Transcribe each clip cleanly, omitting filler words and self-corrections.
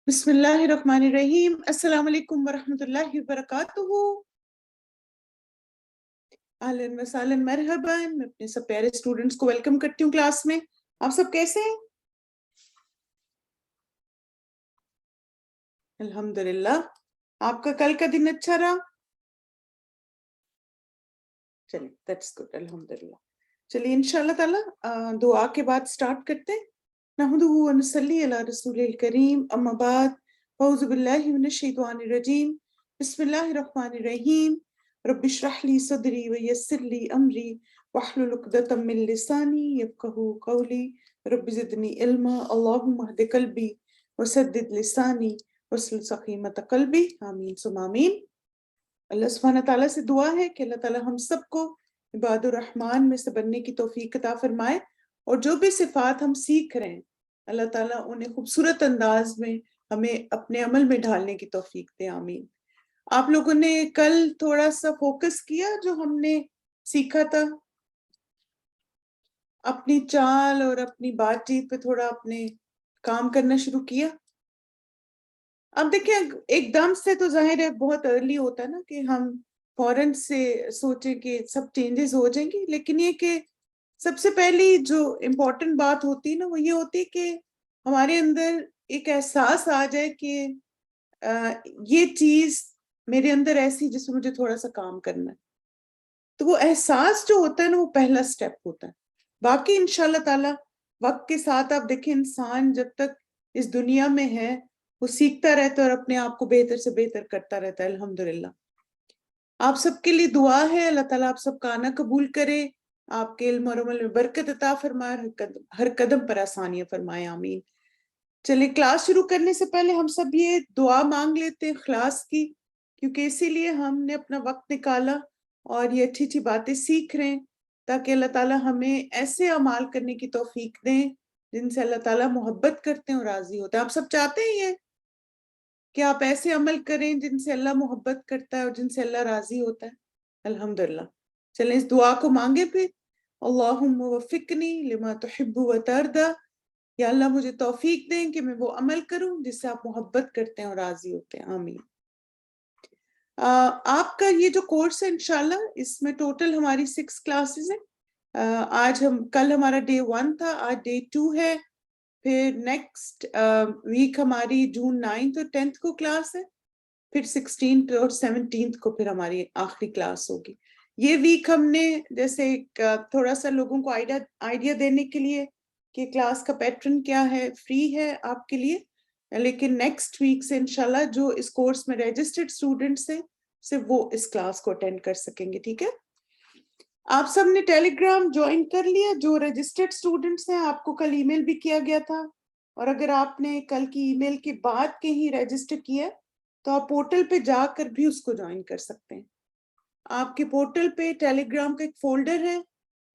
بسم اللہ الرحمن الرحیم. السلام علیکم ورحمۃ اللہ وبرکاتہ. اہلاً وسہلاً مرحبا. میں اپنے سب پیارے اسٹوڈنٹس کو ویلکم کرتی ہوں کلاس میں. آپ سب کیسے ہیں؟ الحمدللہ. آپ کا کل کا دن اچھا رہا؟ چلیے دیٹس گڈ. الحمدللہ. چلیے انشاءاللہ تعالی دعا کے بعد سٹارٹ کرتے ہیں. نحمدہ و نصلی علی رسول الکریم. اما بعد اعوذ باللہ من الشیطان الرجیم. بسم اللہ الرحمن الرحیم. رب اشرح لی صدری ویسر لی امری واحلل عقدۃ من لسانی یفقہوا قولی. رب زدنی علما. اللہم اہد قلبی وسدد لسانی واسلل سخیمۃ قلبی. آمین ثم آمین. اللہ سبحانہ تعالیٰ سے دعا ہے کہ اللہ تعالیٰ ہم سب کو عباد الرحمن میں سے بننے کی توفیق عطا فرمائے، اور جو بھی صفات ہم سیکھ رہے ہیں اللہ تعالیٰ انہیں خوبصورت انداز میں ہمیں اپنے عمل میں ڈھالنے کی توفیق دے. آمین. آپ لوگوں نے کل تھوڑا سا فوکس کیا جو ہم نے سیکھا تھا، اپنی چال اور اپنی بات چیت پہ تھوڑا اپنے کام کرنا شروع کیا؟ اب دیکھیں ایک دم سے تو ظاہر ہے بہت ارلی ہوتا ہے نا کہ ہم فوراً سے سوچیں کہ سب چینجز ہو جائیں گی، لیکن یہ کہ سب سے پہلی جو امپورٹنٹ بات ہوتی ہے نا وہ یہ ہوتی ہے کہ ہمارے اندر ایک احساس آ جائے کہ یہ چیز میرے اندر ایسی جس میں مجھے تھوڑا سا کام کرنا ہے. تو وہ احساس جو ہوتا ہے نا وہ پہلا سٹیپ ہوتا ہے. باقی انشاءاللہ تعالی وقت کے ساتھ آپ دیکھیں انسان جب تک اس دنیا میں ہے وہ سیکھتا رہتا ہے اور اپنے آپ کو بہتر سے بہتر کرتا رہتا ہے. الحمدللہ. آپ سب کے لیے دعا ہے اللہ تعالیٰ آپ سب کا آنا قبول کرے، آپ کے علم اور عمل میں برکت عطا فرمائے، ہر قدم پر آسانیاں فرمائے. آمین. چلیے کلاس شروع کرنے سے پہلے ہم سب یہ دعا مانگ لیتے ہیں اخلاص کی، کیونکہ اسی لیے ہم نے اپنا وقت نکالا اور یہ اچھی اچھی باتیں سیکھ رہے ہیں تاکہ اللہ تعالیٰ ہمیں ایسے اعمال کرنے کی توفیق دیں جن سے اللہ تعالیٰ محبت کرتے ہیں اور راضی ہوتے ہیں. آپ سب چاہتے ہیں یہ کہ آپ ایسے عمل کریں جن سے اللہ محبت کرتا ہے اور جن سے اللہ راضی ہوتا ہے؟ الحمدللہ. چلیں اس دعا کو مانگے پھر. اللہم وفقنی لما تحب و ترضی. یا اللہ مجھے توفیق دیں کہ میں وہ عمل کروں جس سے آپ محبت کرتے ہیں اور راضی ہوتے ہیں. آمین. آپ کا یہ جو کورس ہے انشاءاللہ اس میں ٹوٹل ہماری 6 کلاسز ہیں. کل ہمارا ڈے 1 تھا، آج ڈے 2 ہے. پھر نیکسٹ ویک ہماری جون 9 اور 10 کو کلاس ہے. پھر 16 اور 17 کو پھر ہماری آخری کلاس ہوگی. یہ ویک ہم نے جیسے تھوڑا سا لوگوں کو آئیڈیا دینے کے لیے کہ کلاس کا پیٹرن کیا ہے، فری ہے آپ کے لیے، لیکن نیکسٹ ویک سے انشاءاللہ جو اس کورس میں رجسٹرڈ اسٹوڈنٹس ہیں صرف وہ اس کلاس کو اٹینڈ کر سکیں گے. ٹھیک ہے؟ آپ سب نے ٹیلی گرام جوائن کر لیا؟ جو رجسٹرڈ اسٹوڈنٹس ہیں آپ کو کل ای میل بھی کیا گیا تھا، اور اگر آپ نے کل کی ای میل کے بعد کہیں رجسٹر کیا تو آپ پورٹل پہ جا کر بھی اس کو جوائن کر سکتے ہیں. آپ کے پورٹل پہ ٹیلی گرام کا ایک فولڈر ہے،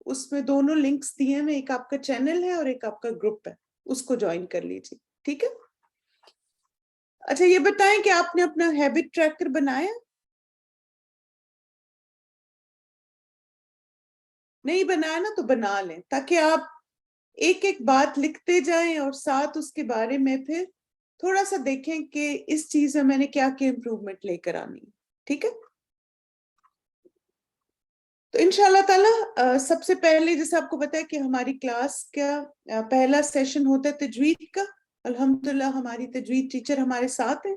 اس میں دونوں لنکس دیے ہیں، ایک آپ کا چینل ہے اور ایک آپ کا گروپ ہے، اس کو جوائن کر لیجیے. ٹھیک ہے؟ اچھا یہ بتائیں کہ آپ نے اپنا ہیبٹ ٹریکر بنایا؟ نہیں بنایا نا تو بنا لیں تاکہ آپ ایک ایک بات لکھتے جائیں اور ساتھ اس کے بارے میں پھر تھوڑا سا دیکھیں کہ اس چیز میں نے کیا کیا امپروومنٹ لے کر آنی. ٹھیک ہے؟ تو انشاءاللہ تعالی سب سے پہلے جیسے آپ کو پتا ہے کہ ہماری کلاس کا پہلا سیشن ہوتا ہے تجوید کا. الحمدللہ ہماری تجوید ٹیچر ہمارے ساتھ ہیں،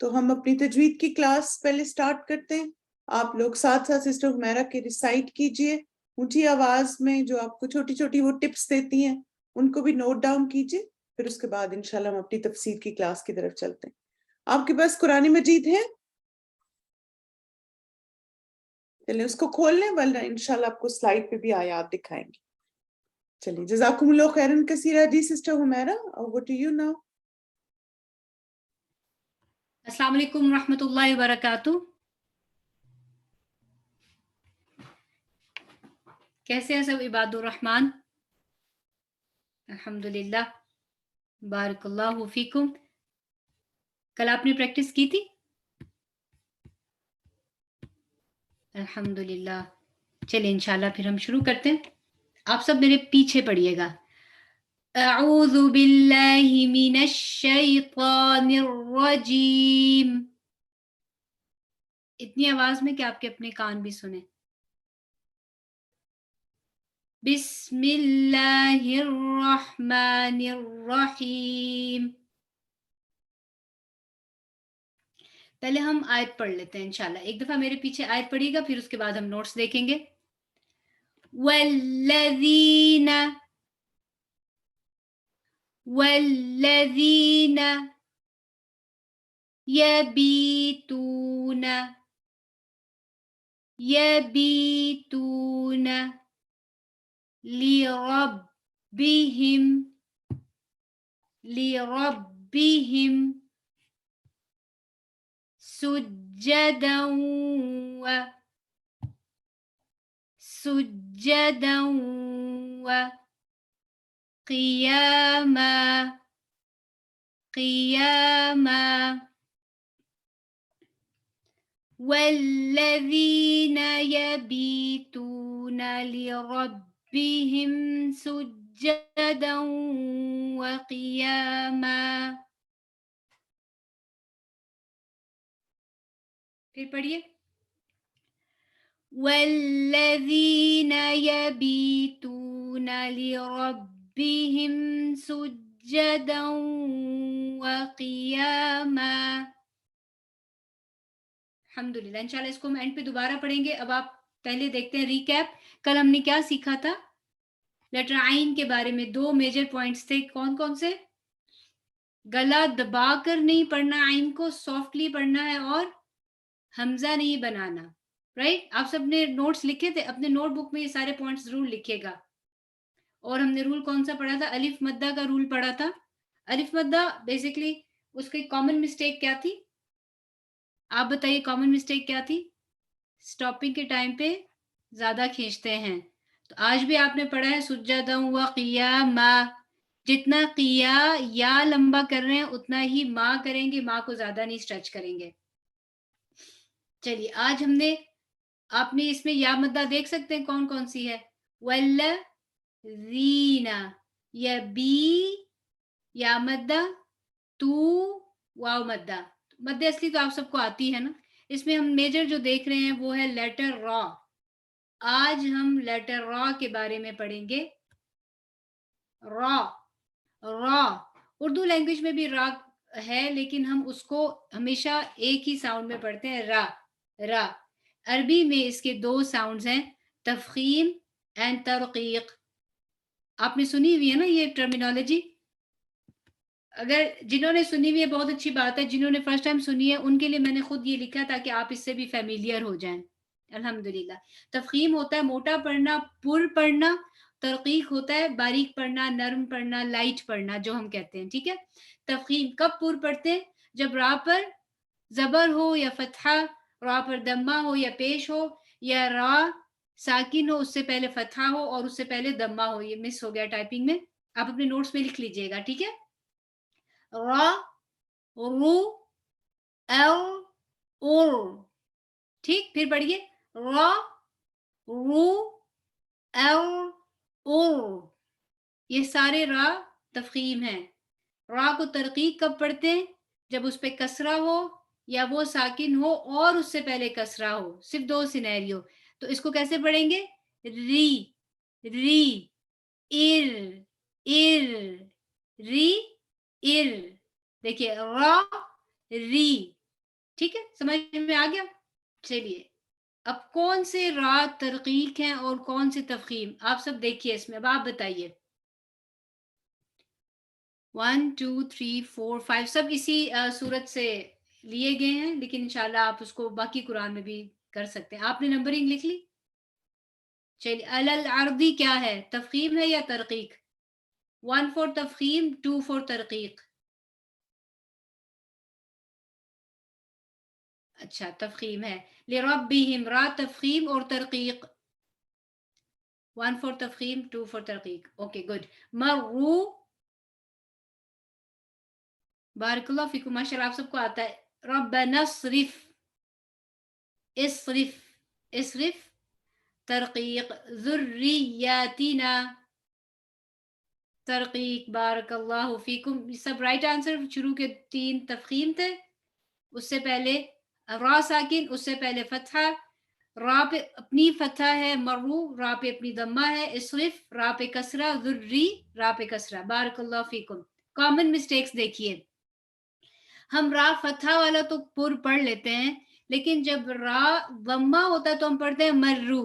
تو ہم اپنی تجوید کی کلاس پہلے سٹارٹ کرتے ہیں. آپ لوگ ساتھ ساتھ سسٹر حمیرہ کے ریسائٹ کیجئے اونچی آواز میں، جو آپ کو چھوٹی چھوٹی وہ ٹپس دیتی ہیں ان کو بھی نوٹ ڈاؤن کیجئے. پھر اس کے بعد انشاءاللہ ہم اپنی تفسیر کی کلاس کی طرف چلتے ہیں. آپ کے پاس قرآن مجید ہے؟ چلیں اس کو کھول لیں، ورنہ انشاءاللہ آپ کو سلائیڈ پہ بھی آیات دکھائیں گے. چلیے جزاکم اللہ خیرن کثیرہ. جی sister Humaira over to you now. السلام علیکم ورحمۃ اللہ وبرکاتہ. کیسے ہیں سب عباد الرحمن؟ الحمدللہ. بارک اللہ فیکم. کل آپ نے پریکٹس کی تھی؟ الحمدللہ. چلیں انشاءاللہ پھر ہم شروع کرتے ہیں. آپ سب میرے پیچھے پڑھیے گا. اعوذ باللہ من الشیطان الرجیم. اتنی آواز میں کہ آپ کے اپنے کان بھی سنیں. بسم اللہ الرحمن الرحیم. پہلے ہم آیت پڑھ لیتے ہیں انشاءاللہ. ایک دفعہ میرے پیچھے آیت پڑھیے گا, پھر اس کے بعد ہم نوٹس دیکھیں گے. والذین یبیتون لربهم سجدا قياما والذين يبيتون لربهم سجدا وقياما. پھر پڑھیے. والذين يبيتون لربهم سجدا وقياما. الحمدللہ. انشاءاللہ اس کو ہم اینڈ پہ دوبارہ پڑھیں گے. اب آپ پہلے دیکھتے ہیں ریکیپ. کل ہم نے کیا سیکھا تھا؟ لیٹر عین کے بارے میں 2 میجر پوائنٹس تھے. کون کون سے؟ گلا دبا کر نہیں پڑھنا, عین کو سافٹلی پڑھنا ہے, اور حمزہ نہیں بنانا. رائٹ؟ آپ سب نے نوٹس لکھے تھے؟ اپنے نوٹ بک میں یہ سارے پوائنٹس ضرور لکھیے گا. اور ہم نے رول کون سا پڑھا تھا؟ الف مدہ کا رول پڑھا تھا. الف مدہ بیسیکلی اس کی کامن مسٹیک کیا تھی؟ آپ بتائیے کامن مسٹیک کیا تھی؟ سٹاپنگ کے ٹائم پہ زیادہ کھینچتے ہیں. تو آج بھی آپ نے پڑھا ہے سجدہ و قیاما. جتنا قیا یا لمبا کر رہے ہیں اتنا ہی ما کریں گے, ما کو زیادہ نہیں اسٹریچ کریں گے. چلیے آج ہم نے, آپ نے اس میں یا مدہ دیکھ سکتے ہیں کون کون سی ہے؟ والذین, یا بی یا مدہ, تو واو مدہ. مد اصلی تو آپ سب کو آتی ہے نا. اس میں ہم میجر جو دیکھ رہے ہیں وہ ہے لیٹر را. آج ہم لیٹر را کے بارے میں پڑھیں گے. را اردو لینگویج میں بھی را ہے, لیکن ہم اس کو ہمیشہ ایک ہی ساؤنڈ میں پڑھتے ہیں, را. عربی میں اس کے 2 ساؤنڈز ہیں, تفخیم اینڈ ترقیق. آپ نے سنی ہوئی ہے نا یہ ٹرمینالوجی؟ اگر جنہوں نے سنی ہوئی ہے بہت اچھی بات ہے, جنہوں نے فرسٹ ٹائم سنی ہے ان کے لیے میں نے خود یہ لکھا تاکہ آپ اس سے بھی فیملیئر ہو جائیں. الحمدللہ. تفخیم ہوتا ہے موٹا پڑھنا, پر پڑھنا. ترقیق ہوتا ہے باریک پڑھنا, نرم پڑھنا, لائٹ پڑھنا, جو ہم کہتے ہیں. ٹھیک ہے. تفخیم کب پر پڑھتے ہیں؟ جب را پر زبر ہو یا فتحہ, را پر دمہ ہو یا پیش ہو, یا را ساکن ہو اس سے پہلے فتحہ ہو اور اس سے پہلے دمہ ہو. یہ مس ہو گیا ٹائپنگ میں, آپ اپنے نوٹس میں لکھ لیجئے گا. ٹھیک ہے. را, رو, اور. ٹھیک. پھر پڑھیے. را, رو, اور. یہ سارے را تفخیم ہیں. را کو ترقیق کب پڑھتے ہیں؟ جب اس پہ کسرہ ہو یا وہ ساکن ہو اور اس سے پہلے کسرہ ہو. صرف 2 سینیریو. تو اس کو کیسے پڑھیں گے؟ ری, ار, ری, ار. دیکھیے را, ری. ٹھیک ہے, سمجھ میں آ گیا؟ چلیے اب کون سے را ترقیق ہیں اور کون سے تفخیم, آپ سب دیکھیے اس میں. اب آپ بتائیے. 1 2 3 4 5 سب اسی صورت سے لیے گئے ہیں, لیکن انشاءاللہ آپ اس کو باقی قرآن میں بھی کر سکتے ہیں. آپ نے نمبرنگ لکھ لی؟ چلیے. العرضی کیا ہے, تفخیم ہے یا ترقیق؟ 1 فور تفخیم, 2 فور ترقیق. اچھا تفخیم ہے. لربہم, را تفخیم اور ترقیق. 1 فور تفخیم, 2 فور ترقیق. Okay good. مرو, بارک اللہ فیکم, ماشاءاللہ آپ سب کو آتا ہے. ربنا اصرف ترقیق. ذریاتنا, ترقیق، بارک اللہ فیکم، یہ سب رائٹ آنسر. شروع کے 3 تفخیم تھے، اس سے پہلے را ساکن، اس سے پہلے فتحہ، را پہ اپنی فتحہ ہے مرو، را پہ اپنی ضمہ ہے اسرف، را پہ کسرہ ذری، را پہ کسرہ. بارک اللہ فیکم. کامن مسٹیکس دیکھیے، ہم را فتحہ والا تو پر پڑھ لیتے ہیں، لیکن جب را ضمہ ہوتا ہے تو ہم پڑھتے ہیں مرو.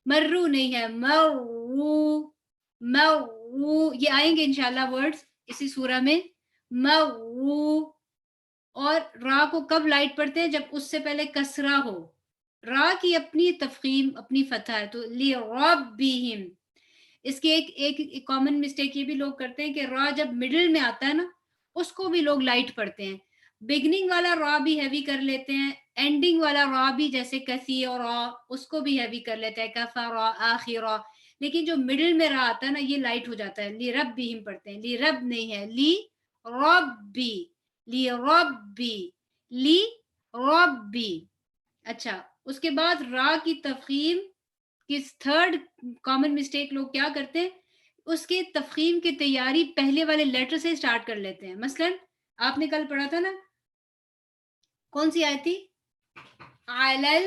مرو نہیں ہے، مرو. مرو یہ آئیں گے انشاءاللہ ورڈز اسی سورہ میں. مرو. اور را کو کب لائٹ پڑھتے ہیں؟ جب اس سے پہلے کسرہ ہو. را کی اپنی تفخیم اپنی فتح ہے، تو لِرَبِّهِمْ. اس کے ایک کامن مسٹیک یہ بھی لوگ کرتے ہیں کہ را جب مڈل میں آتا ہے نا اس کو بھی لوگ لائٹ پڑھتے ہیں. بگننگ والا را بھی ہیوی کر لیتے ہیں، اینڈنگ والا را بھی جیسے کسی اور را اس کو بھی ہیوی کر لیتے ہیں، کفا را، آخر را. لیکن جو مڈل میں را آتا ہے نا یہ لائٹ ہو جاتا ہے. لی رب بھی ہم پڑھتے ہیں، لی رب نہیں ہے، لی ربی، لی ربی، لی ربی. اچھا اس کے بعد را کی تفخیم کی تھرڈ کامن مسٹیک لوگ کیا کرتے ہیں، اس کے تفخیم کی تیاری پہلے والے لیٹر سے سٹارٹ کر لیتے ہیں. مثلا آپ نے کل پڑھا تھا نا، کون سی آیت تھی؟ علل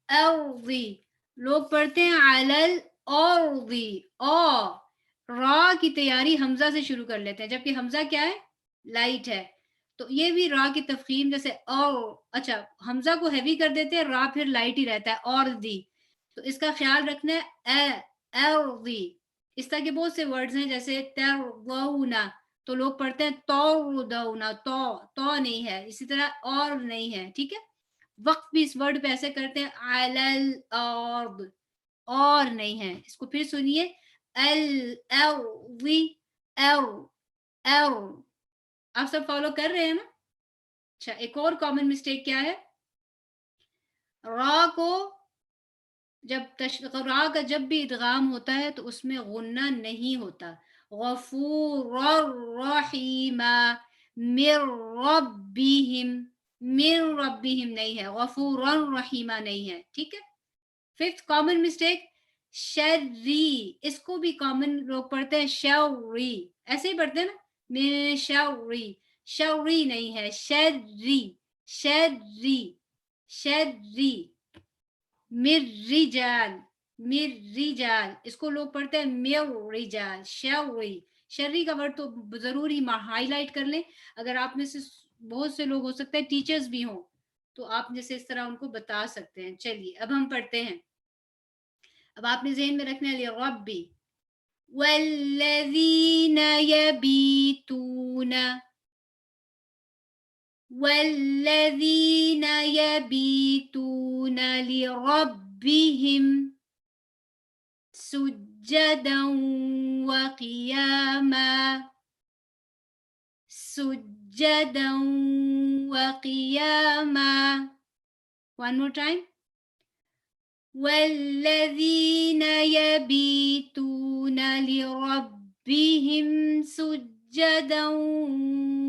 ارضی، لوگ پڑھتے ہیں علل ارضی، را کی تیاری حمزہ سے شروع کر لیتے ہیں، جبکہ حمزہ کیا ہے؟ لائٹ ہے. تو یہ بھی را کی تفخیم جیسے اچھا حمزہ کو ہیوی کر دیتے ہیں، را پھر لائٹ ہی رہتا ہے اور دی. تو اس کا خیال رکھنا ہے ارضی. اس طرح کے بہت سے ورڈز ہیں جیسے ترضونا، تو لوگ پڑھتے ہیں توردونا، تو نہیں ہے، اسی طرح اور نہیں ہے. ٹھیک ہے، وقت بھی اس ورڈ پہ ایسے کرتے ہیں علل ارض، اور نہیں ہے. اس کو پھر سنیے، الارضی، آپ سب فالو کر رہے ہیں نا؟ اچھا ایک اور کامن مسٹیک کیا ہے، را کو را کا جب بھی ادغام ہوتا ہے تو اس میں غنہ نہیں ہوتا. غفور الرحیم، من ربہم، من ربہم نہیں ہے، غفور الرحیم نہیں ہے. ٹھیک ہے. ففتھ کامن مسٹیک شری، اس کو بھی کامن لوگ پڑھتے ہیں شوری، ایسے ہی پڑھتے ہیں نا، میں شوری، شوری نہیں ہے، شری، شری، شری. مر رجال، مر رجال، اس کو لوگ پڑھتے ہیں مر رجال. شوری، شری کا ورڈ تو ضرور ہی ہائی لائٹ کر لیں. اگر آپ میں سے بہت سے لوگ ہو سکتے ہیں ٹیچرز بھی ہوں تو آپ جیسے اس طرح ان کو بتا سکتے ہیں. چلیے اب ہم پڑھتے ہیں. اب آپ نے ذہن میں رکھنا ہے ربی، والذین یبیتون، والذین یبیتون لربہم سجدا وقیاما، سجدا وقیاما. One more time. والذین یبیتون لربہم سجدا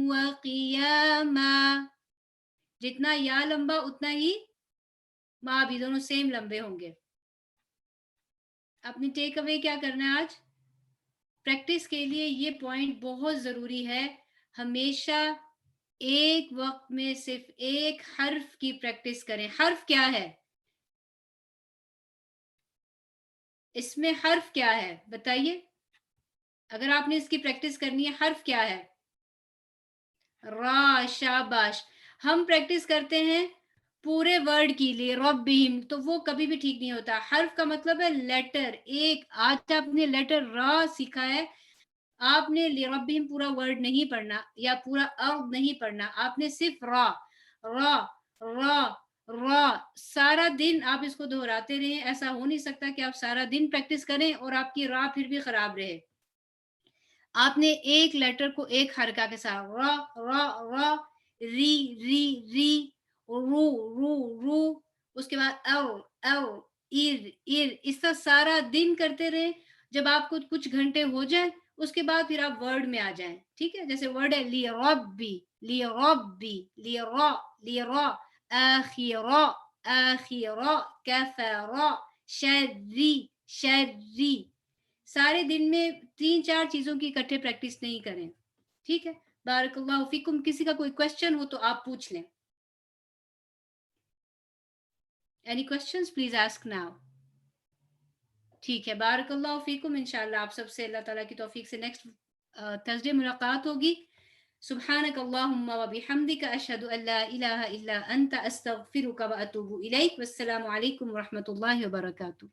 وقیاما. جتنا یا لمبا اتنا ہی ماں بھی، دونوں سیم لمبے ہوں گے. اپنی ٹیک اوے کیا کرنا ہے آج؟ پریکٹس کے لیے یہ پوائنٹ بہت ضروری ہے، ہمیشہ ایک وقت میں صرف ایک حرف کی پریکٹس کریں. حرف کیا ہے؟ اس میں حرف کیا ہے بتائیے، اگر آپ نے اس کی پریکٹس کرنی ہے. حرف کیا ہے؟ را. شاباش. ہم پریکٹس کرتے ہیں پورے ورڈ کے لیے ربہم، تو وہ کبھی بھی ٹھیک نہیں ہوتا. حرف کا مطلب ہے لیٹر ایک. آج آپ نے لیٹر را سیکھا ہے، آپ نے لربہم پورا ورڈ نہیں پڑھنا یا پورا ارض نہیں پڑھنا، آپ نے صرف را را را را. سارا دن آپ اس کو دہراتے رہیں. ایسا ہو نہیں سکتا کہ آپ سارا دن پریکٹس کریں اور آپ کی را پھر بھی خراب رہے. آپ نے ایک لیٹر کو ایک حرکہ کے ساتھ را را را، ری ری ری، رو رو رو، اس کے بعد او او، ار ار، اس طرح سارا دن کرتے رہے. جب آپ کو کچھ گھنٹے ہو جائیں اس کے بعد پھر آپ ورڈ میں آ جائیں. ٹھیک ہے، جیسے ورڈ ہے لی ربی، لی ربی، لی را، لی را، آخرا، آخرا، کفرا، شری، شری. سارے دن میں 3-4 چیزوں کی اکٹھے پریکٹس نہیں کریں. ٹھیک ہے. بارک اللہ فیکم. کسی کا کوئی کوشچن ہو تو آپ پوچھ لیں. Any questions please ask now. ٹھیک ہے. بارک اللہ فیکم. انشاءاللہ آپ سب سے اللہ تعالیٰ کی توفیق سے نیکسٹ تھرسڈے ملاقات ہوگی. سبحانک اللہم و بحمدک اشہد ان لا الہ الا انت استغفرک و اتوب الیک. والسلام علیکم و رحمۃ اللہ وبرکاتہ.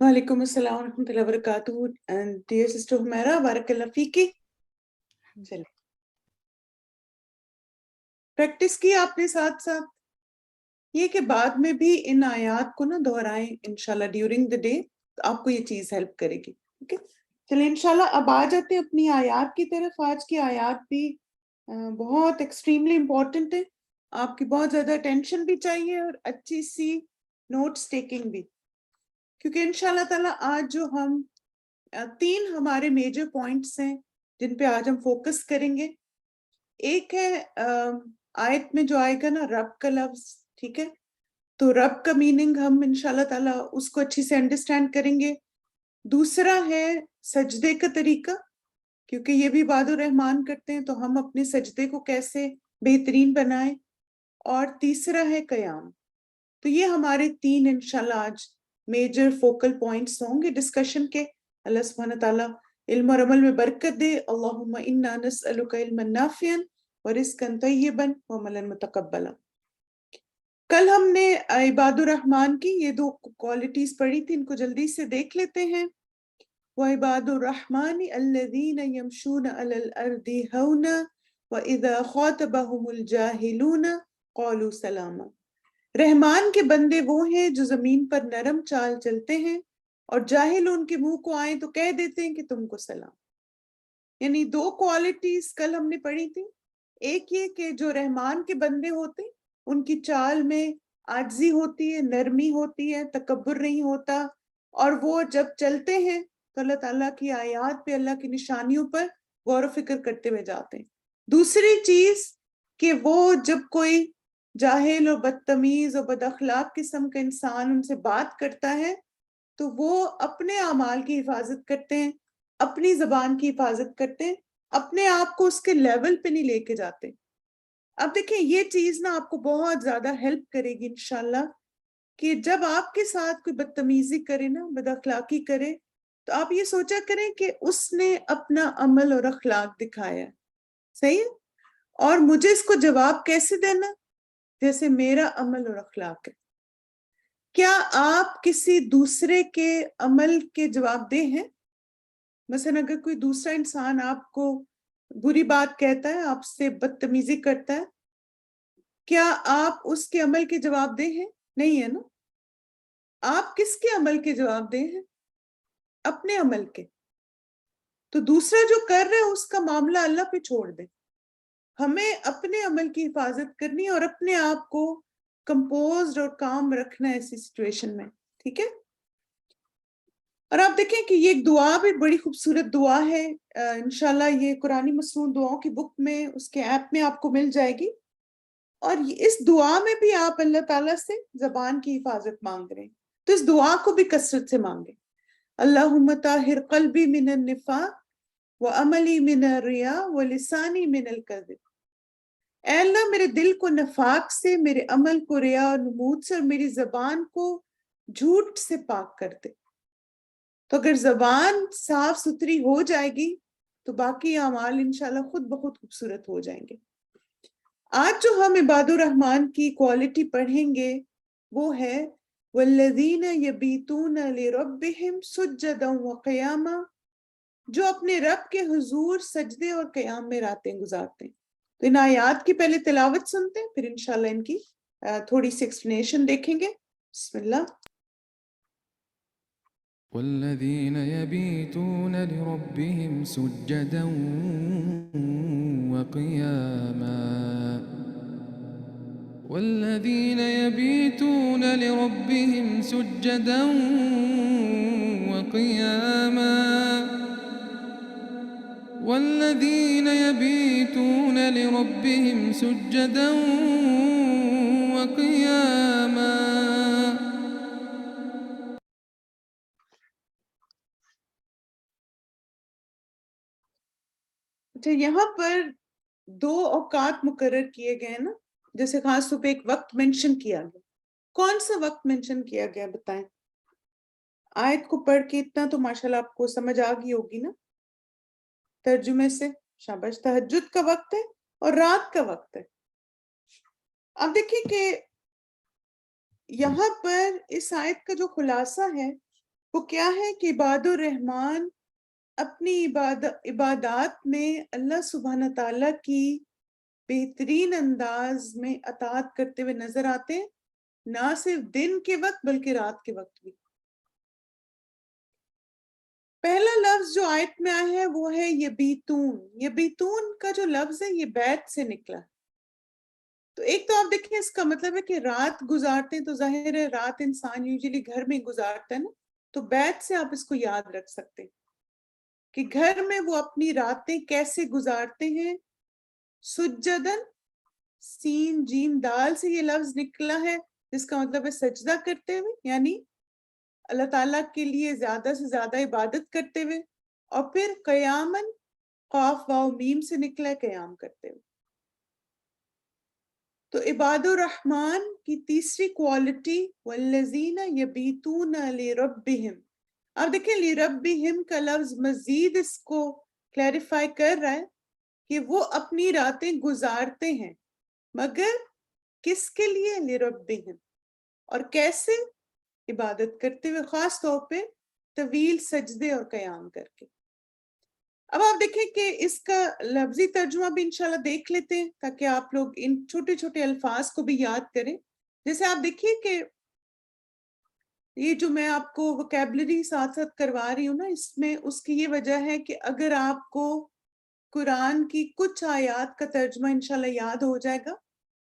وعلیکم السلام ورحمۃ اللہ وبرکاتہ. ڈیئر سسٹر حمیرہ, بارک اللہ فیکی. چلے پریکٹس کی آپ نے ساتھ ساتھ یہ کہ بعد میں بھی ان آیات کو نا دہرائیں انشاءاللہ ڈیورنگ دا ڈے, تو آپ کو یہ چیز ہیلپ کرے گی. ٹھیک ہے, چلیں انشاءاللہ اب آ جاتے ہیں اپنی آیات کی طرف. آج کی آیات بھی بہت ایکسٹریملی امپورٹنٹ ہے. آپ کی بہت زیادہ اٹینشن بھی چاہیے اور اچھی سی نوٹس ٹیکنگ بھی, کیونکہ انشاءاللہ تعالیٰ آج جو ہم 3 ہمارے میجر پوائنٹس ہیں جن پہ آج ہم فوکس کریں گے. ایک ہے آیت میں جو آئے گا نا رب کا لفظ. ٹھیک ہے, تو رب کا میننگ ہم انشاءاللہ تعالیٰ اس کو اچھی سے انڈرسٹینڈ کریں گے. دوسرا ہے سجدے کا طریقہ, کیونکہ یہ بھی عباد الرحمان کرتے ہیں, تو ہم اپنے سجدے کو کیسے بہترین بنائیں. اور تیسرا ہے قیام. تو یہ ہمارے 3 انشاءاللہ آج میجر فوکل پوائنٹس ہوں گے ڈسکشن کے. اللہ سبحانہ تعالیٰ علم اور عمل میں برکت دے. اللہم انا نسألک علما نافعا ورزقا طیبا وعملا متقبلا. کل ہم نے عباد الرحمن کی یہ 2 کوالٹیز پڑھی تھی, ان کو جلدی سے دیکھ لیتے ہیں. وعباد الرحمن الذین یمشون علی الارض ہونا واذا خاطبهم الجاہلون قالوا سلاما. رحمان کے بندے وہ ہیں جو زمین پر نرم چال چلتے ہیں اور جاہل ان کے منہ کو آئیں تو کہہ دیتے ہیں کہ تم کو سلام. یعنی 2 کوالٹیز کل ہم نے پڑھی تھی. ایک یہ کہ جو رحمان کے بندے ہوتے ہیں ان کی چال میں عاجزی ہوتی ہے, نرمی ہوتی ہے, تکبر نہیں ہوتا, اور وہ جب چلتے ہیں تو اللہ تعالیٰ کی آیات پہ, اللہ کی نشانیوں پر غور و فکر کرتے ہوئے جاتے ہیں. دوسری چیز کہ وہ جب کوئی جاہل اور بدتمیز اور بد اخلاق قسم کا انسان ان سے بات کرتا ہے تو وہ اپنے اعمال کی حفاظت کرتے ہیں, اپنی زبان کی حفاظت کرتے ہیں, اپنے آپ کو اس کے لیول پہ نہیں لے کے جاتے. اب دیکھیں یہ چیز نا آپ کو بہت زیادہ ہیلپ کرے گی انشاءاللہ, کہ جب آپ کے ساتھ کوئی بدتمیزی کرے نا, بد اخلاقی کرے, تو آپ یہ سوچا کریں کہ اس نے اپنا عمل اور اخلاق دکھایا. صحیح ہے, اور مجھے اس کو جواب کیسے دینا, جیسے میرا عمل اور اخلاق ہے. کیا آپ کسی دوسرے کے عمل کے جواب دہ ہیں؟ مثلا اگر کوئی دوسرا انسان آپ کو بری بات کہتا ہے, آپ سے بدتمیزی کرتا ہے, کیا آپ اس کے عمل کے جواب دہ ہیں؟ نہیں ہے نا. آپ کس کے عمل کے جواب دہ ہیں؟ اپنے عمل کے. تو دوسرا جو کر رہے اس کا معاملہ اللہ پہ چھوڑ دیں. ہمیں اپنے عمل کی حفاظت کرنی اور اپنے آپ کو کمپوزڈ اور کام رکھنا ہے ایسی سچویشن میں. ٹھیک ہے, اور آپ دیکھیں کہ یہ ایک دعا بھی بڑی خوبصورت دعا ہے. انشاءاللہ یہ قرآنی مصنون دعاؤں کی بک میں, اس کے ایپ میں آپ کو مل جائے گی. اور اس دعا میں بھی آپ اللہ تعالیٰ سے زبان کی حفاظت مانگ رہے ہیں, تو اس دعا کو بھی کثرت سے مانگیں. اللہم طاہر قلبی من النفاق وعملی من الریا ولسانی من الکذب. اے اللہ میرے دل کو نفاق سے, میرے عمل کو ریا اور نمود سے, اور میری زبان کو جھوٹ سے پاک کر دے. تو اگر زبان صاف ستھری ہو جائے گی تو باقی اعمال انشاءاللہ خود بخود خوبصورت ہو جائیں گے. آج جو ہم عباد الرحمن کی کوالٹی پڑھیں گے وہ ہے والذین یبیتون لربہم سجدا وقیاما, جو اپنے رب کے حضور سجدے اور قیام میں راتیں گزارتے ہیں. تو ان آیات کی پہلے تلاوت سنتے ہیں, پھر انشاءاللہ ان کی تھوڑی سی ایکسپلینیشن دیکھیں گے. بسم اللہ. والذين يبيتون لربهم سجدا وقياما والذين يبيتون لربهم سجدا وقياما والذين يبيتون لربهم سجدا قياما. اچھا یہاں پر 2 اوقات مقرر کیے گئے نا، جیسے خاص طور پہ ایک وقت مینشن کیا گیا. کون سا وقت مینشن کیا گیا بتائیں؟ آیت کو پڑھ کے اتنا تو ماشاءاللہ آپ کو سمجھ آ گئی ہوگی نا ترجمے سے. شاباش. تہجد کا وقت ہے اور رات کا وقت ہے. اب دیکھیں کہ یہاں پر اس آیت کا جو خلاصہ ہے وہ کیا ہے کہ عباد الرحمن اپنی عبادات میں اللہ سبحانہ تعالیٰ کی بہترین انداز میں اطاعت کرتے ہوئے نظر آتے ہیں، نہ صرف دن کے وقت بلکہ رات کے وقت بھی. پہلا لفظ جو آیت میں آیا ہے وہ ہے یبیتون. یبیتون کا جو لفظ ہے یہ بیت سے نکلا. تو ایک تو آپ دیکھیں اس کا مطلب ہے کہ رات گزارتے ہیں، تو ظاہر ہے رات انسان یوزلی گھر میں گزارتا ہے نا، تو بیت سے آپ اس کو یاد رکھ سکتے ہیں کہ گھر میں وہ اپنی راتیں کیسے گزارتے ہیں. سجدن، سین جیم دال سے یہ لفظ نکلا ہے جس کا مطلب ہے سجدہ کرتے ہوئے، یعنی اللہ تعالیٰ کے لیے زیادہ سے زیادہ عبادت کرتے ہوئے. اور پھر قیامن، قاف واو میم سے نکلا ہے قیام کرتے ہوئے. تو عباد الرحمن کی تیسری کوالٹی والذین یبیتون لربہم. اب دیکھیں لربہم کا لفظ مزید اس کو کلیریفائی کر رہا ہے کہ وہ اپنی راتیں گزارتے ہیں، مگر کس کے لیے؟ لربہم. اور کیسے؟ عبادت کرتے ہوئے، خاص طور پہ طویل سجدے اور قیام کر کے. اب آپ دیکھیں کہ اس کا لفظی ترجمہ بھی انشاءاللہ دیکھ لیتے ہیں تاکہ آپ لوگ ان چھوٹے چھوٹے الفاظ کو بھی یاد کریں. جیسے آپ دیکھیے کہ یہ جو میں آپ کو وکیبلری ساتھ ساتھ کروا رہی ہوں نا، اس میں اس کی یہ وجہ ہے کہ اگر آپ کو قرآن کی کچھ آیات کا ترجمہ انشاءاللہ یاد ہو جائے گا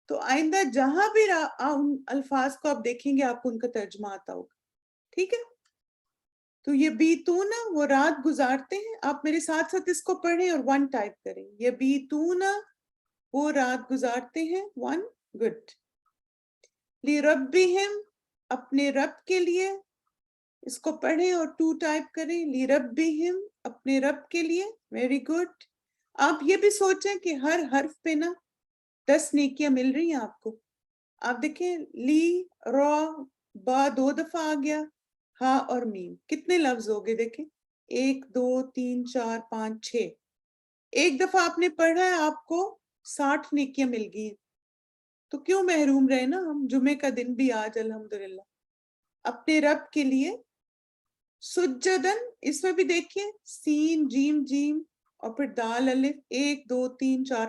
تو آئندہ جہاں بھی ان الفاظ کو آپ دیکھیں گے آپ کو ان کا ترجمہ آتا ہوگا. ٹھیک ہے؟ تو یہ بیتونا وہ رات گزارتے ہیں. آپ میرے ساتھ ساتھ اس کو پڑھیں اور 1 ٹائپ کریں. یہ بیتونا وہ رات گزارتے ہیں. 1 گڈ. لربہم اپنے رب کے لیے، اس کو پڑھیں اور 2 ٹائپ کریں. لربہم اپنے رب کے لیے. Very good. آپ یہ بھی سوچیں کہ ہر حرف پہ نا 10 نیکیاں مل رہی ہیں آپ کو. آپ دیکھیں لی را با 2 دفعہ آ گیا، ہاں اور میم کتنے لفظ ہو گئے دیکھیں، 1 2 3 4 5 6. ایک دفعہ آپ نے پڑھا ہے آپ کو 60 نیکیاں مل گئی ہیں. تو کیوں محروم رہے نا ہم؟ جمعے کا دن بھی آج الحمدللہ اپنے رب کے لیے. سجدن اس میں بھی دیکھیے سین جیم جیم اور پھر دال الف، 1 2 3 4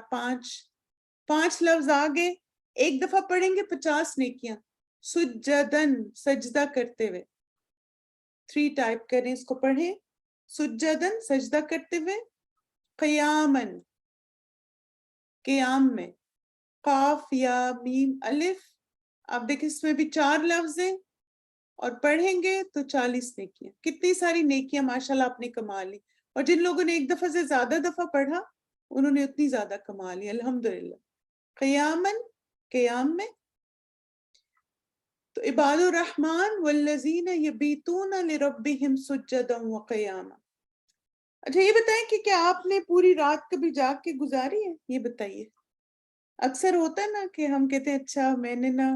5 لفظ آگے. ایک دفعہ پڑھیں گے 50 نیکیاں. سجدن سجدہ کرتے ہوئے. 3 ٹائپ کریں، اس کو پڑھیں. سجدن سجدہ کرتے ہوئے. قیامن قیام میں. قاف یا میم الف. آپ دیکھیں اس میں بھی 4 لفظ ہیں اور پڑھیں گے تو 40 نیکیاں. کتنی ساری نیکیاں ماشاءاللہ آپ نے کما لی. اور جن لوگوں نے ایک دفعہ سے زیادہ دفعہ پڑھا انہوں نے اتنی زیادہ کما لی الحمدللہ. قیامن قیام میں. تو عباد الرحمن والذین یبیتون لربہم سجدا وقیاما. اچھا یہ بتائیں کہ کیا آپ نے پوری رات کبھی جاگ کے گزاری ہے؟ یہ بتائیے. اکثر ہوتا ہے نا کہ ہم کہتے ہیں اچھا میں نے نا،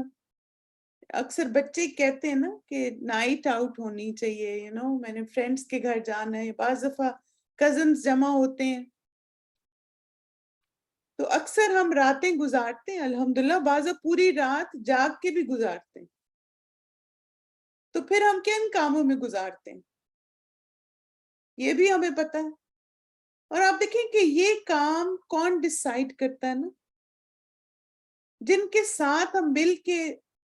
اکثر بچے کہتے ہیں نا کہ نائٹ آؤٹ ہونی چاہیے، میں نے فرینڈس کے گھر جانا ہے. بعض دفعہ کزنز جمع ہوتے ہیں تو اکثر ہم راتیں گزارتے ہیں الحمدللہ. بعض پوری رات جاگ کے بھی گزارتے ہیں. تو پھر ہم کن کاموں میں گزارتے ہیں یہ بھی ہمیں پتہ ہے. اور آپ دیکھیں کہ یہ کام کون ڈیسائیڈ کرتا ہے نا؟ جن کے ساتھ ہم مل کے،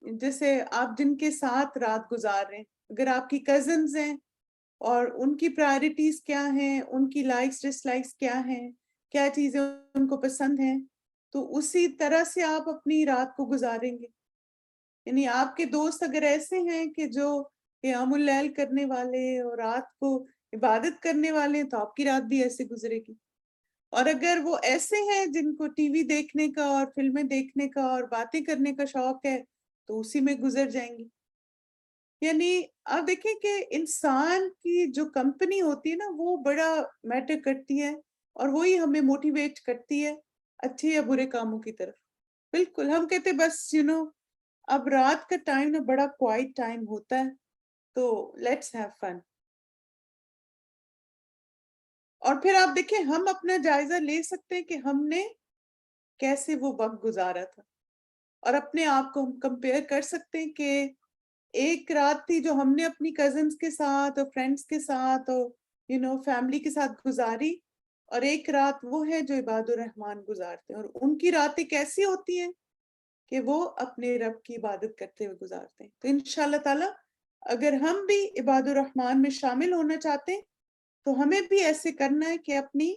جیسے آپ جن کے ساتھ رات گزار رہے ہیں، اگر آپ کی کزنز ہیں اور ان کی پرائرٹیز کیا ہیں، ان کی لائکس ڈس لائکس کیا ہیں، کیا چیزیں ان کو پسند ہیں، تو اسی طرح سے آپ اپنی رات کو گزاریں گے. یعنی آپ کے دوست اگر ایسے ہیں کہ جو قیام اللیل کرنے والے اور رات کو عبادت کرنے والے ہیں تو آپ کی رات بھی ایسے گزرے گی. اور اگر وہ ایسے ہیں جن کو ٹی وی دیکھنے کا اور فلمیں دیکھنے کا اور باتیں کرنے کا شوق ہے تو اسی میں گزر جائیں گی. یعنی آپ دیکھیں کہ انسان کی جو کمپنی ہوتی ہے نا وہ بڑا میٹر کرتی ہے اور وہی ہمیں موٹیویٹ کرتی ہے اچھے یا برے کاموں کی طرف. بالکل ہم کہتے بس اب رات کا ٹائم نا بڑا کوائٹ ٹائم ہوتا ہے تو لیٹس ہیو فن. اور پھر آپ دیکھیں ہم اپنا جائزہ لے سکتے ہیں کہ ہم نے کیسے وہ وقت گزارا تھا اور اپنے آپ کو ہم کمپیئر کر سکتے ہیں کہ ایک رات تھی جو ہم نے اپنی کزنس کے ساتھ اور فرینڈس کے ساتھ اور فیملی کے ساتھ گزاری اور ایک رات وہ ہے جو عباد الرحمان گزارتے ہیں اور ان کی راتیں کیسی ہوتی ہیں کہ وہ اپنے رب کی عبادت کرتے ہوئے گزارتے ہیں. تو انشاءاللہ تعالی اگر ہم بھی عباد الرحمان میں شامل ہونا چاہتے ہیں تو ہمیں بھی ایسے کرنا ہے کہ اپنی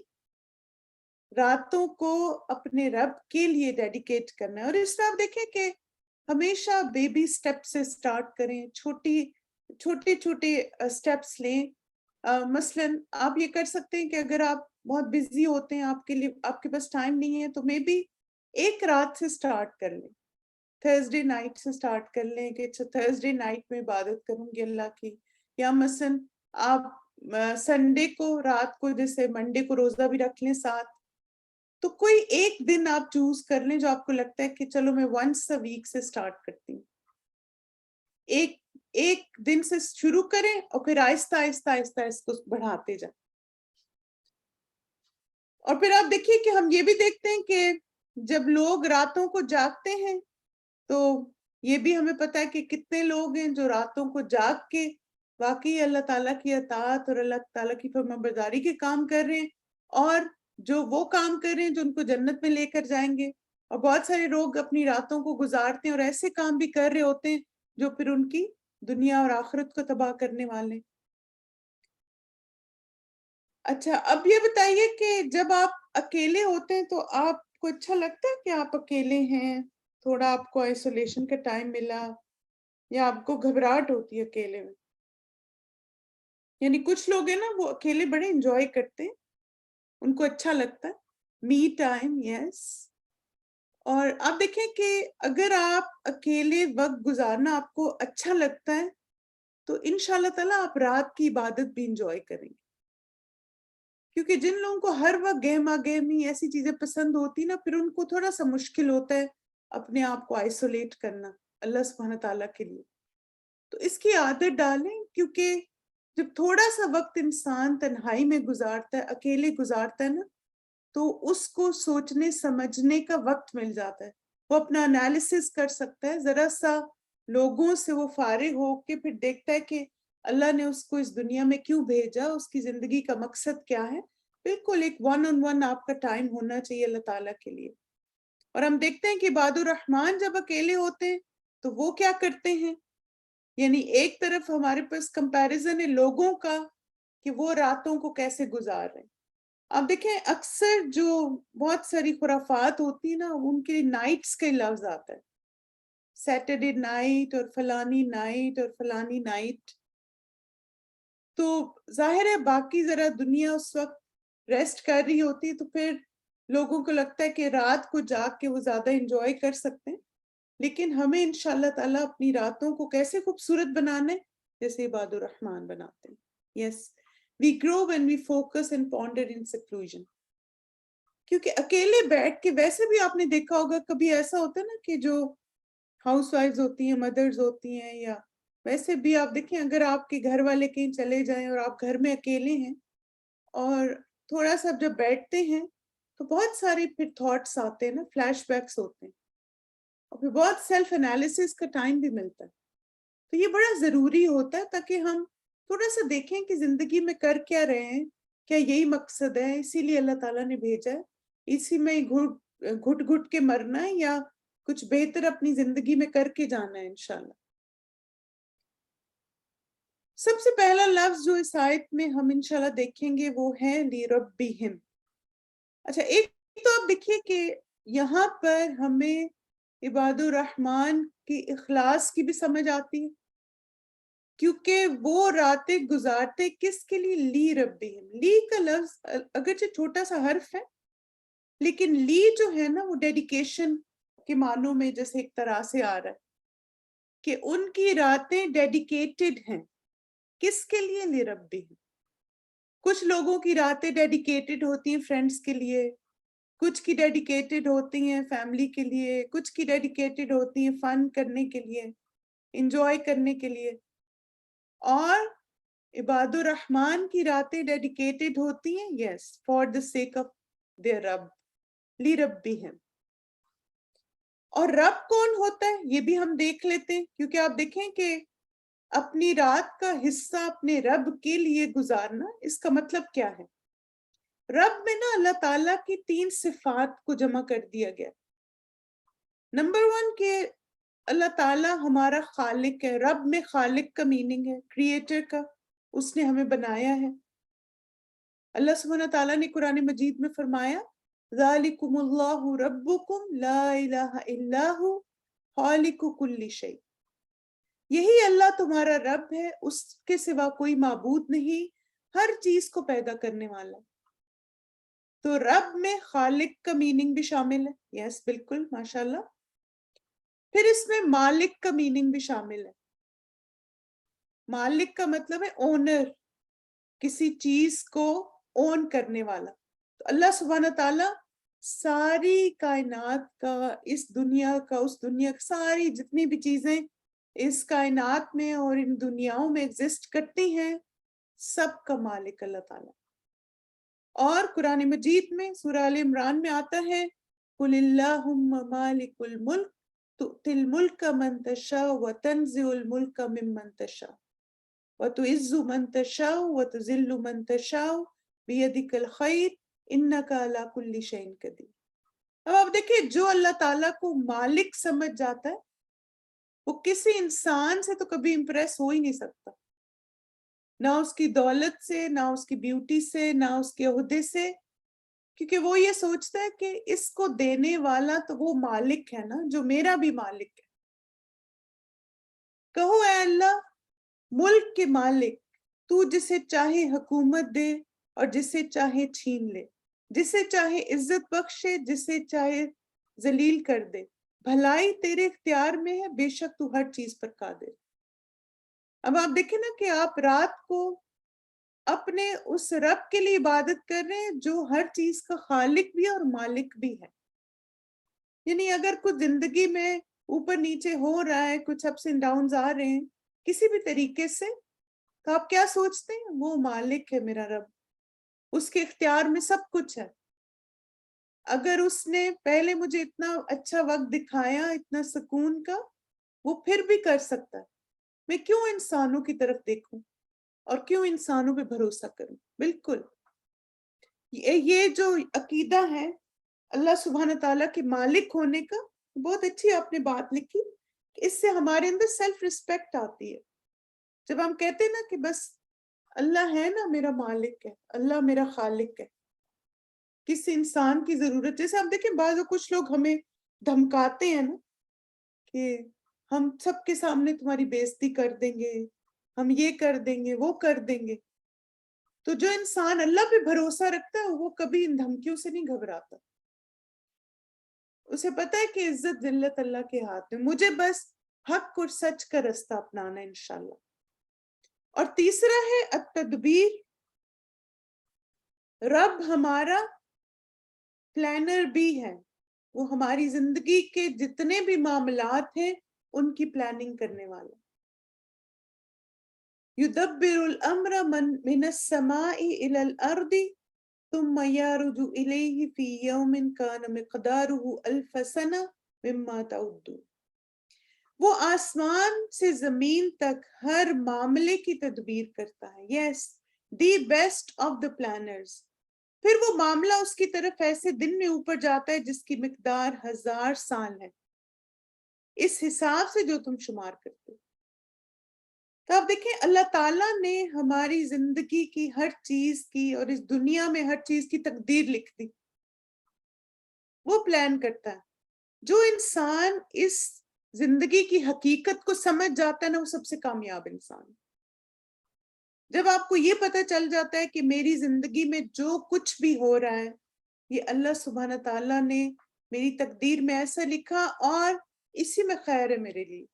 راتوں کو اپنے رب کے لیے ڈیڈیکیٹ کرنا ہے. اور اس میں آپ دیکھیں کہ ہمیشہ بیبی سٹیپ سے سٹارٹ کریں, چھوٹے سٹیپس لیں. مثلاً آپ یہ کر سکتے ہیں کہ اگر آپ بہت بزی ہوتے ہیں, آپ کے پاس ٹائم نہیں ہے, تو مے بی ایک رات سے سٹارٹ کر لیں, تھرسڈے نائٹ سے سٹارٹ کر لیں کہ تھرسڈے نائٹ میں عبادت کروں گی اللہ کی. یا مثلاً آپ سنڈے کو رات کو جیسے منڈے کو روزہ بھی رکھ لیں ساتھ. تو کوئی ایک دن آپ چوز کر لیں جو آپ کو لگتا ہے کہ چلو میں ونس اے ویک سے سٹارٹ کرتی ہوں. ایک دن سے شروع کریں اور پھر آہستہ آہستہ اس کو بڑھاتے جائیں. اور پھر آپ دیکھیے کہ ہم یہ بھی دیکھتے ہیں کہ جب لوگ راتوں کو جاگتے ہیں تو یہ بھی ہمیں پتہ ہے کہ کتنے لوگ ہیں جو راتوں کو جاگ کے واقعی اللہ تعالیٰ کی اطاعت اور اللہ تعالیٰ کی فرمانبرداری کے کام کر رہے ہیں اور جو وہ کام کر رہے ہیں جو ان کو جنت میں لے کر جائیں گے. اور بہت سارے لوگ اپنی راتوں کو گزارتے ہیں اور ایسے کام بھی کر رہے ہوتے ہیں جو پھر ان کی دنیا اور آخرت کو تباہ کرنے والے. اچھا اب یہ بتائیے کہ جب آپ اکیلے ہوتے ہیں تو آپ کو اچھا لگتا ہے کہ آپ اکیلے ہیں, تھوڑا آپ کو آئسولیشن کا ٹائم ملا, یا آپ کو گھبراہٹ ہوتی ہے اکیلے میں؟ یعنی کچھ لوگ ہیں نا وہ اکیلے بڑے انجوائے کرتے ہیں, ان کو اچھا لگتا ہے می ٹائم. یس. اور آپ دیکھیں کہ اگر آپ اکیلے وقت گزارنا آپ کو اچھا لگتا ہے تو انشاءاللہ تعالیٰ آپ رات کی عبادت بھی انجوائے کریں گے. کیونکہ جن لوگوں کو ہر وقت گہما گہمی ایسی چیزیں پسند ہوتی نا, پھر ان کو تھوڑا سا مشکل ہوتا ہے اپنے آپ کو آئسولیٹ کرنا اللہ سبحانہ تعالیٰ کے لیے. تو اس کی عادت ڈالیں, کیونکہ جب تھوڑا سا وقت انسان تنہائی میں گزارتا ہے, اکیلے گزارتا ہے نا, تو اس کو سوچنے سمجھنے کا وقت مل جاتا ہے, وہ اپنا انالیسس کر سکتا ہے, ذرا سا لوگوں سے وہ فارغ ہو کے پھر دیکھتا ہے کہ اللہ نے اس کو اس دنیا میں کیوں بھیجا, اس کی زندگی کا مقصد کیا ہے. بالکل ایک ون آن ون آپ کا ٹائم ہونا چاہیے اللہ تعالیٰ کے لیے. اور ہم دیکھتے ہیں کہ عباد الرحمان جب اکیلے ہوتے ہیں تو وہ کیا کرتے ہیں, یعنی ایک طرف ہمارے پاس کمپیریزن ہے لوگوں کا کہ وہ راتوں کو کیسے گزار رہے ہیں. آپ دیکھیں اکثر جو بہت ساری خرافات ہوتی ہیں نا, ان کے نائٹس کے لفظ آتا ہے, سیٹرڈے نائٹ اور فلانی نائٹ اور فلانی نائٹ. تو ظاہر ہے باقی ذرا دنیا اس وقت ریسٹ کر رہی ہوتی ہے, تو پھر لوگوں کو لگتا ہے کہ رات کو جاگ کے وہ زیادہ انجوائے کر سکتے ہیں. لیکن ہمیں انشاءاللہ تعالیٰ اپنی راتوں کو کیسے خوبصورت بنانا ہے, جیسے عباد الرحمان بناتے ہیں. یس, we grow when we focus and ponder in seclusion. کیونکہ اکیلے بیٹھ کے, ویسے بھی آپ نے دیکھا ہوگا کبھی ایسا ہوتا ہے نا کہ جو ہاؤس وائفز ہوتی ہیں, مدرز ہوتی ہیں, یا ویسے بھی آپ دیکھیں اگر آپ کے گھر والے کہیں چلے جائیں اور آپ گھر میں اکیلے ہیں اور تھوڑا سا جب بیٹھتے ہیں تو بہت سارے پھر تھاٹس آتے ہیں نا, فلیش بیکس ہوتے ہیں, اور پھر بہت سیلف انالیسس کا ٹائم بھی ملتا ہے. تو یہ بڑا ضروری ہوتا ہے تاکہ ہم تھوڑا سا دیکھیں کہ زندگی میں کر کیا رہے ہیں, کیا یہی مقصد ہے, اسی لیے اللہ تعالیٰ نے بھیجا ہے, اسی میں گھٹ گھٹ کے مرنا ہے, یا کچھ بہتر اپنی زندگی میں کر کے جانا ہے انشاءاللہ. سب سے پہلا لفظ جو اس آیت میں ہم انشاءاللہ دیکھیں گے وہ ہے لِرَبِّهِمْ. اچھا ایک تو آپ دیکھیے کہ یہاں پر ہمیں عباد الرحمان کی اخلاص کی بھی سمجھ آتی ہے, کیونکہ وہ راتیں گزارتے کس کے لیے, لی ربہم. لی کا لفظ اگرچہ چھوٹا سا حرف ہے لیکن لی جو ہے نا وہ ڈیڈیکیشن کے معنوں میں جیسے ایک طرح سے آ رہا ہے کہ ان کی راتیں ڈیڈیکیٹڈ ہیں. کس کے لیے؟ لربہم. کچھ لوگوں کی راتیں ڈیڈیکیٹڈ ہوتی ہیں فرینڈس کے لیے، کچھ کی ڈیڈیکیٹڈ ہوتی ہیں فیملی کے لیے، کچھ کی ڈیڈیکیٹڈ ہوتی ہیں فن کرنے کے لیے، انجوائے کرنے کے لیے. اور عباد الرحمن کی راتیں ڈیڈیکیٹڈ ہوتی ہیں yes for the sake of their رب، لربہم. اور رب کون ہوتا ہے یہ بھی ہم دیکھ لیتے ہیں، کیونکہ آپ دیکھیں کہ اپنی رات کا حصہ اپنے رب کے لیے گزارنا، اس کا مطلب کیا ہے؟ رب میں نا اللہ تعالیٰ کی 3 صفات کو جمع کر دیا گیا. نمبر 1 کہ اللہ تعالیٰ ہمارا خالق ہے. رب میں خالق کا میننگ ہے کریٹر کا، اس نے ہمیں بنایا ہے. اللہ سبحانہ تعالیٰ نے قرآن مجید میں فرمایا ذالکم اللہ ربکم لا الہ الا ہو خالق کل شیء. یہی اللہ تمہارا رب ہے، اس کے سوا کوئی معبود نہیں، ہر چیز کو پیدا کرنے والا. تو رب میں خالق کا میننگ بھی شامل ہے. یس بالکل ماشاءاللہ. پھر اس میں مالک کا میننگ بھی شامل ہے. مالک کا مطلب ہے اونر، کسی چیز کو اون کرنے والا. تو اللہ سبحانہ تعالیٰ ساری کائنات کا، اس دنیا کا، اس دنیا کا، ساری جتنی بھی چیزیں اس کائنات میں اور ان دنیاؤں میں ایگزسٹ کرتی ہیں، سب کا مالک اللہ تعالیٰ. اور قرآن مجید میں سورہ آل عمران میں آتا ہے قُلِ اللَّهُمَّ مَالِكُ الْمُلْكِ تُؤْتِي الْمُلْكَ مَن تَشَاءُ وَتَنزِعُ الْمُلْكَ مِمَّن تَشَاءُ وَتُعِزُّ مَن تَشَاءُ وَتُذِلُّ مَن تَشَاءُ بِيَدِكَ الْخَيْرُ إِنَّكَ عَلَى كُلِّ شَيْءٍ قَدِيرٌ. اب آپ دیکھیں جو اللہ تعالیٰ کو مالک سمجھ جاتا ہے وہ کسی انسان سے تو کبھی امپریس ہو ہی نہیں سکتا، نہ اس کی دولت سے، نہ اس کی بیوٹی سے، نہ اس کے عہدے سے، کیونکہ وہ یہ سوچتا ہے کہ اس کو دینے والا تو وہ مالک ہے نا جو میرا بھی مالک ہے. کہو اے اللہ ملک کے مالک، تو جسے چاہے حکومت دے اور جسے چاہے چھین لے، جسے چاہے عزت بخشے، جسے چاہے ذلیل کر دے. بھلائی تیرے اختیار میں ہے، بے شک تو ہر چیز پر قادر. اب آپ دیکھیں نا کہ آپ رات کو اپنے اس رب کے لیے عبادت کر رہے ہیں جو ہر چیز کا خالق بھی ہے اور مالک بھی ہے. یعنی اگر کچھ زندگی میں اوپر نیچے ہو رہا ہے، کچھ اپس اینڈ ڈاؤنز آ رہے ہیں کسی بھی طریقے سے، تو آپ کیا سوچتے ہیں؟ وہ مالک ہے میرا رب، اس کے اختیار میں سب کچھ ہے. اگر اس نے پہلے مجھے اتنا اچھا وقت دکھایا، اتنا سکون کا، وہ پھر بھی کر سکتا ہے. میں کیوں انسانوں کی طرف دیکھوں اور کیوں انسانوں پہ بھروسہ کروں؟ بالکل یہ جو عقیدہ ہے اللہ سبحانہ تعالیٰ کے مالک ہونے کا، بہت اچھی آپ نے بات لکھی. اس سے ہمارے اندر سیلف ریسپیکٹ آتی ہے. جب ہم کہتے ہیں نا کہ بس اللہ ہے نا میرا مالک ہے، اللہ میرا خالق ہے، کسی انسان کی ضرورت. جیسے آپ دیکھیں بعض کچھ لوگ ہمیں دھمکاتے ہیں نا کہ ہم سب کے سامنے تمہاری بےزتی کر دیں گے، ہم یہ کر دیں گے، وہ کر دیں گے. تو جو انسان اللہ پہ بھروسہ رکھتا ہے وہ کبھی ان دھمکیوں سے نہیں گھبراتا. اسے پتا ہے کہ عزت ذلت اللہ کے ہاتھ میں، مجھے بس حق اور سچ کا راستہ اپنانا ہے انشاءاللہ. اور تیسرا ہے التدبیر. رب ہمارا پلانر بھی ہے، وہ ہماری زندگی کے جتنے بھی معاملات ہیں ان کی پلاننگ کرنے والا. یدبر الامر من السماء الى الارض ثم يعرج الیہ فی یوم کان مقدارہ الف سنہ مما تعدون. وہ آسمان سے زمین تک ہر معاملے کی تدبیر کرتا ہے. Yes the best of the planners. پھر وہ معاملہ اس کی طرف ایسے دن میں اوپر جاتا ہے جس کی مقدار 1000 سال ہے، اس حساب سے جو تم شمار کرتے. تو آپ دیکھیں اللہ تعالیٰ نے ہماری زندگی کی ہر چیز کی اور اس دنیا میں ہر چیز کی تقدیر لکھ دی. وہ پلان کرتا ہے. جو انسان اس زندگی کی حقیقت کو سمجھ جاتا ہے نا وہ سب سے کامیاب انسان. جب آپ کو یہ پتہ چل جاتا ہے کہ میری زندگی میں جو کچھ بھی ہو رہا ہے یہ اللہ سبحانہ تعالیٰ نے میری تقدیر میں ایسا لکھا اور اسی میں خیر ہے میرے لیے.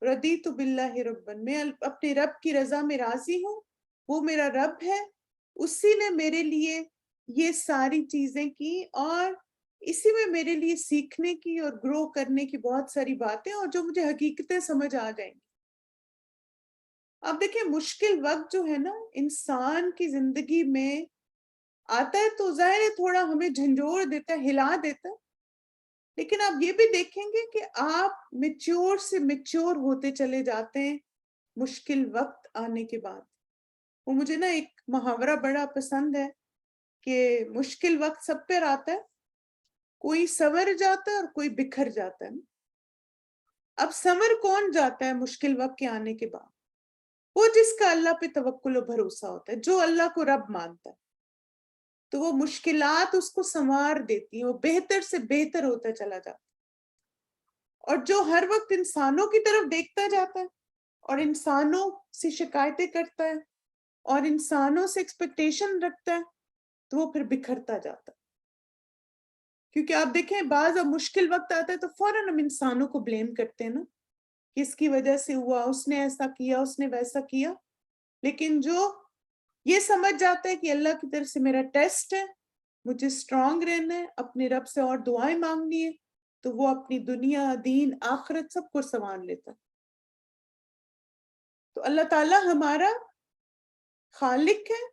رضیت باللہ ربن، میں اپنے رب کی رضا میں راضی ہوں، وہ میرا رب ہے، اسی نے میرے لیے یہ ساری چیزیں کی اور اسی میں میرے لیے سیکھنے کی اور گرو کرنے کی بہت ساری باتیں اور جو مجھے حقیقتیں سمجھ آ جائیں گی. اب دیکھیں مشکل وقت جو ہے نا انسان کی زندگی میں آتا ہے تو ظاہر ہے تھوڑا ہمیں جھنجھوڑ دیتا ہے، ہلا دیتا ہے، لیکن آپ یہ بھی دیکھیں گے کہ آپ میچور سے میچور ہوتے چلے جاتے ہیں مشکل وقت آنے کے بعد. وہ مجھے نا ایک محاورہ بڑا پسند ہے کہ مشکل وقت سب پر آتا ہے، کوئی سنور جاتا ہے اور کوئی بکھر جاتا ہے. اب سنور کون جاتا ہے مشکل وقت کے آنے کے بعد؟ وہ جس کا اللہ پہ توکل و بھروسہ ہوتا ہے، جو اللہ کو رب مانتا ہے، تو وہ مشکلات اس کو سنوار دیتی ہیں، وہ بہتر سے بہتر ہوتا چلا جاتا ہے. اور جو ہر وقت انسانوں کی طرف دیکھتا جاتا ہے اور انسانوں سے شکایتیں کرتا ہے اور انسانوں سے ایکسپیکٹیشن رکھتا ہے تو وہ پھر بکھرتا جاتا ہے. کیونکہ آپ دیکھیں بعض اب مشکل وقت آتا ہے تو فوراً ہم انسانوں کو بلیم کرتے ہیں نا کہ اس کی وجہ سے ہوا، اس نے ایسا کیا، اس نے ویسا کیا. لیکن جو یہ سمجھ جاتا ہے کہ اللہ کی طرف سے میرا ٹیسٹ ہے، مجھے اسٹرانگ رہنا ہے، اپنے رب سے اور دعائیں مانگنی ہے، تو وہ اپنی دنیا، دین، آخرت سب کو سنوار لیتا. تو اللہ تعالیٰ ہمارا خالق ہے،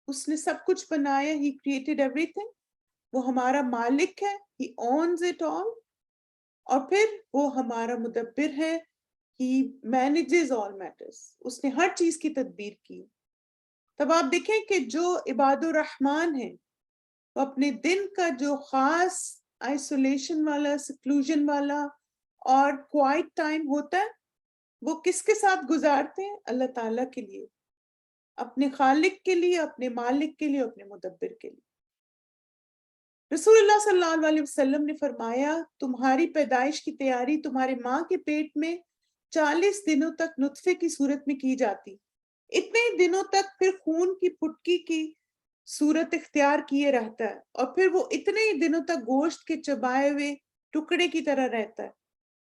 اس نے سب کچھ بنایا، ہی کریٹڈ ایوری تھنگ. وہ ہمارا مالک ہے، ہی اونز اٹ آل. اور پھر وہ ہمارا مدبر ہے، ہی مینیجز آل میٹرز. اس نے ہر چیز کی تدبیر کی. تب آپ دیکھیں کہ جو عباد الرحمن ہیں وہ اپنے دن کا جو خاص آئسولیشن والا، سیکلوژن والا اور کوائٹ ٹائم ہوتا ہے وہ کس کے ساتھ گزارتے ہیں؟ اللہ تعالیٰ کے لیے، اپنے خالق کے لیے، اپنے مالک کے لیے، اپنے مدبر کے لیے. رسول اللہ صلی اللہ علیہ وسلم نے فرمایا تمہاری پیدائش کی تیاری تمہارے ماں کے پیٹ میں 40 دنوں تک نطفے کی صورت میں کی جاتی. اتنے ہی دنوں تک پھر خون کی پھٹکی کی صورت اختیار کیے رہتا ہے اور پھر وہ اتنے ہی دنوں تک گوشت کے چبائے ہوئے ٹکڑے کی طرح رہتا ہے.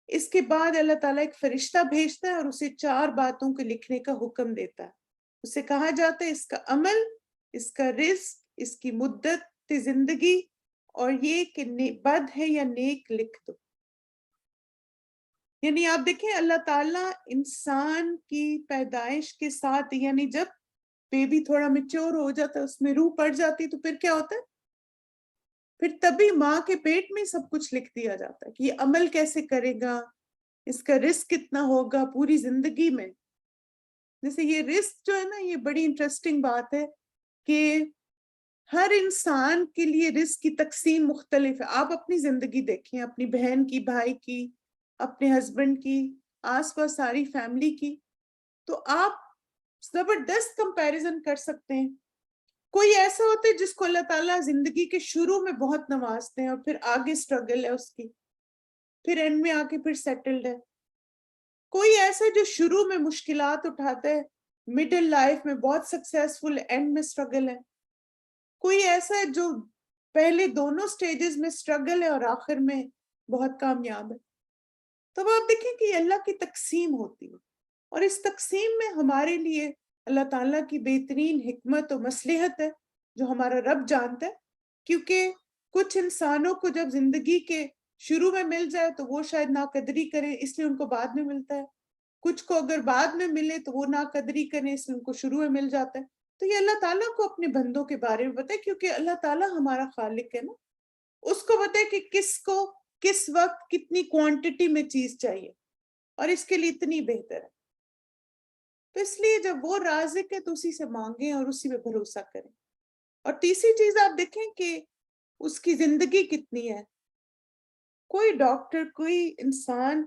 اس کے بعد اللہ تعالیٰ ایک فرشتہ بھیجتا ہے اور اسے 4 باتوں کو لکھنے کا حکم دیتا ہے. اسے کہا جاتا ہے اس کا عمل، اس کا رزق، اس کی مدت زندگی اور یہ کہ بد ہے یا نیک لکھ دو. یعنی آپ دیکھیں اللہ تعالیٰ انسان کی پیدائش کے ساتھ، یعنی جب بیبی تھوڑا میچور ہو جاتا ہے، اس میں روح پڑ جاتی، تو پھر کیا ہوتا ہے؟ پھر تبھی ماں کے پیٹ میں سب کچھ لکھ دیا جاتا ہے کہ یہ عمل کیسے کرے گا، اس کا رزق کتنا ہوگا پوری زندگی میں. جیسے یہ رزق جو ہے نا، یہ بڑی انٹرسٹنگ بات ہے کہ ہر انسان کے لیے رزق کی تقسیم مختلف ہے. آپ اپنی زندگی دیکھیں، اپنی بہن کی، بھائی کی، اپنے ہسبینڈ کی، آس پاس ساری فیملی کی، تو آپ زبردست کمپیریزن کر سکتے ہیں. کوئی ایسا ہوتا ہے جس کو اللہ تعالیٰ زندگی کے شروع میں بہت نوازتے ہیں اور پھر آگے سٹرگل ہے اس کی، پھر اینڈ میں آ کے پھر سیٹلڈ ہے. کوئی ایسا جو شروع میں مشکلات اٹھاتا ہے، مڈل لائف میں بہت سکسیسفل، اینڈ میں سٹرگل ہے. کوئی ایسا ہے جو پہلے دونوں سٹیجز میں سٹرگل ہے اور آخر میں بہت کامیاب ہے. تو آپ دیکھیں کہ یہ اللہ کی تقسیم ہوتی ہے اور اس تقسیم میں ہمارے لیے اللہ تعالیٰ کی بہترین حکمت و مصلحت ہے جو ہمارا رب جانتا ہے. کیونکہ کچھ انسانوں کو جب زندگی کے شروع میں مل جائے تو وہ شاید ناقدری کریں، اس لیے ان کو بعد میں ملتا ہے. کچھ کو اگر بعد میں ملے تو وہ ناقدری کریں، اس لیے ان کو شروع میں مل جاتا ہے. تو یہ اللہ تعالیٰ کو اپنے بندوں کے بارے میں پتہ ہے، کیونکہ اللہ تعالیٰ ہمارا خالق ہے نا. اس کو پتہ ہے کہ کس کو کس وقت کتنی کوانٹٹی میں چیز چاہیے اور اس کے لیے اتنی بہتر ہے. تو اس لیے جب وہ رازق ہے تو اسی سے مانگیں اور اسی پہ بھروسہ کریں. اور تیسری چیز آپ دیکھیں کہ اس کی زندگی کتنی ہے. کوئی ڈاکٹر، کوئی انسان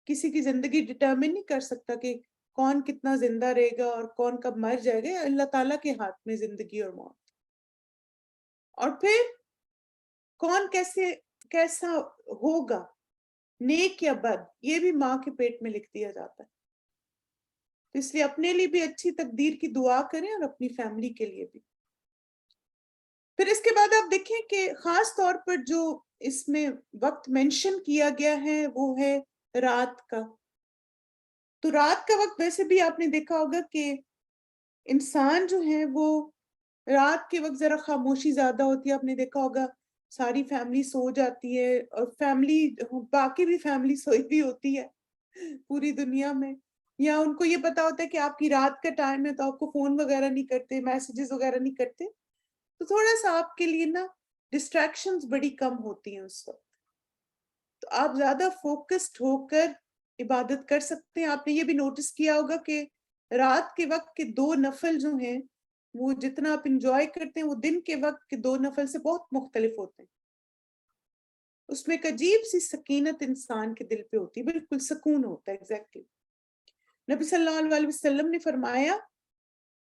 کسی کی زندگی ڈٹرمن نہیں کر سکتا کہ کون کتنا زندہ رہے گا اور کون کب مر جائے گا. اللہ تعالیٰ کے ہاتھ میں زندگی اور موت. اور پھر کون کیسا ہوگا، نیک یا بد، یہ بھی ماں کے پیٹ میں لکھ دیا جاتا ہے. اس لیے اپنے لیے بھی اچھی تقدیر کی دعا کریں اور اپنی فیملی کے لیے بھی. پھر اس کے بعد آپ دیکھیں کہ خاص طور پر جو اس میں وقت مینشن کیا گیا ہے وہ ہے رات کا. تو رات کا وقت ویسے بھی آپ نے دیکھا ہوگا کہ انسان جو ہے وہ رات کے وقت ذرا خاموشی زیادہ ہوتی ہے. آپ نے دیکھا ہوگا ساری فیملی سو جاتی ہے اور فیملی باقی بھی فیملی سوئی بھی ہوتی ہے پوری دنیا میں, یا ان کو یہ پتا ہوتا ہے کہ آپ کی رات کا ٹائم ہے تو آپ کو فون وغیرہ نہیں کرتے, میسیجز وغیرہ نہیں کرتے. تو تھوڑا سا آپ کے لیے نا ڈسٹریکشنز بڑی کم ہوتی ہیں اس وقت, تو آپ زیادہ فوکسڈ ہو کر عبادت کر سکتے ہیں. آپ نے یہ بھی نوٹس کیا ہوگا کہ رات کے وقت کے 2 نفل جو ہیں وہ جتنا آپ انجوائے کرتے ہیں وہ دن کے وقت کے 2 نفل سے بہت مختلف ہوتے ہیں. اس میں ایک عجیب سی سکینت انسان کے دل پہ ہوتی ہے, بالکل سکون ہوتا ہے. ایگزیکٹلی نبی صلی اللہ علیہ وسلم نے فرمایا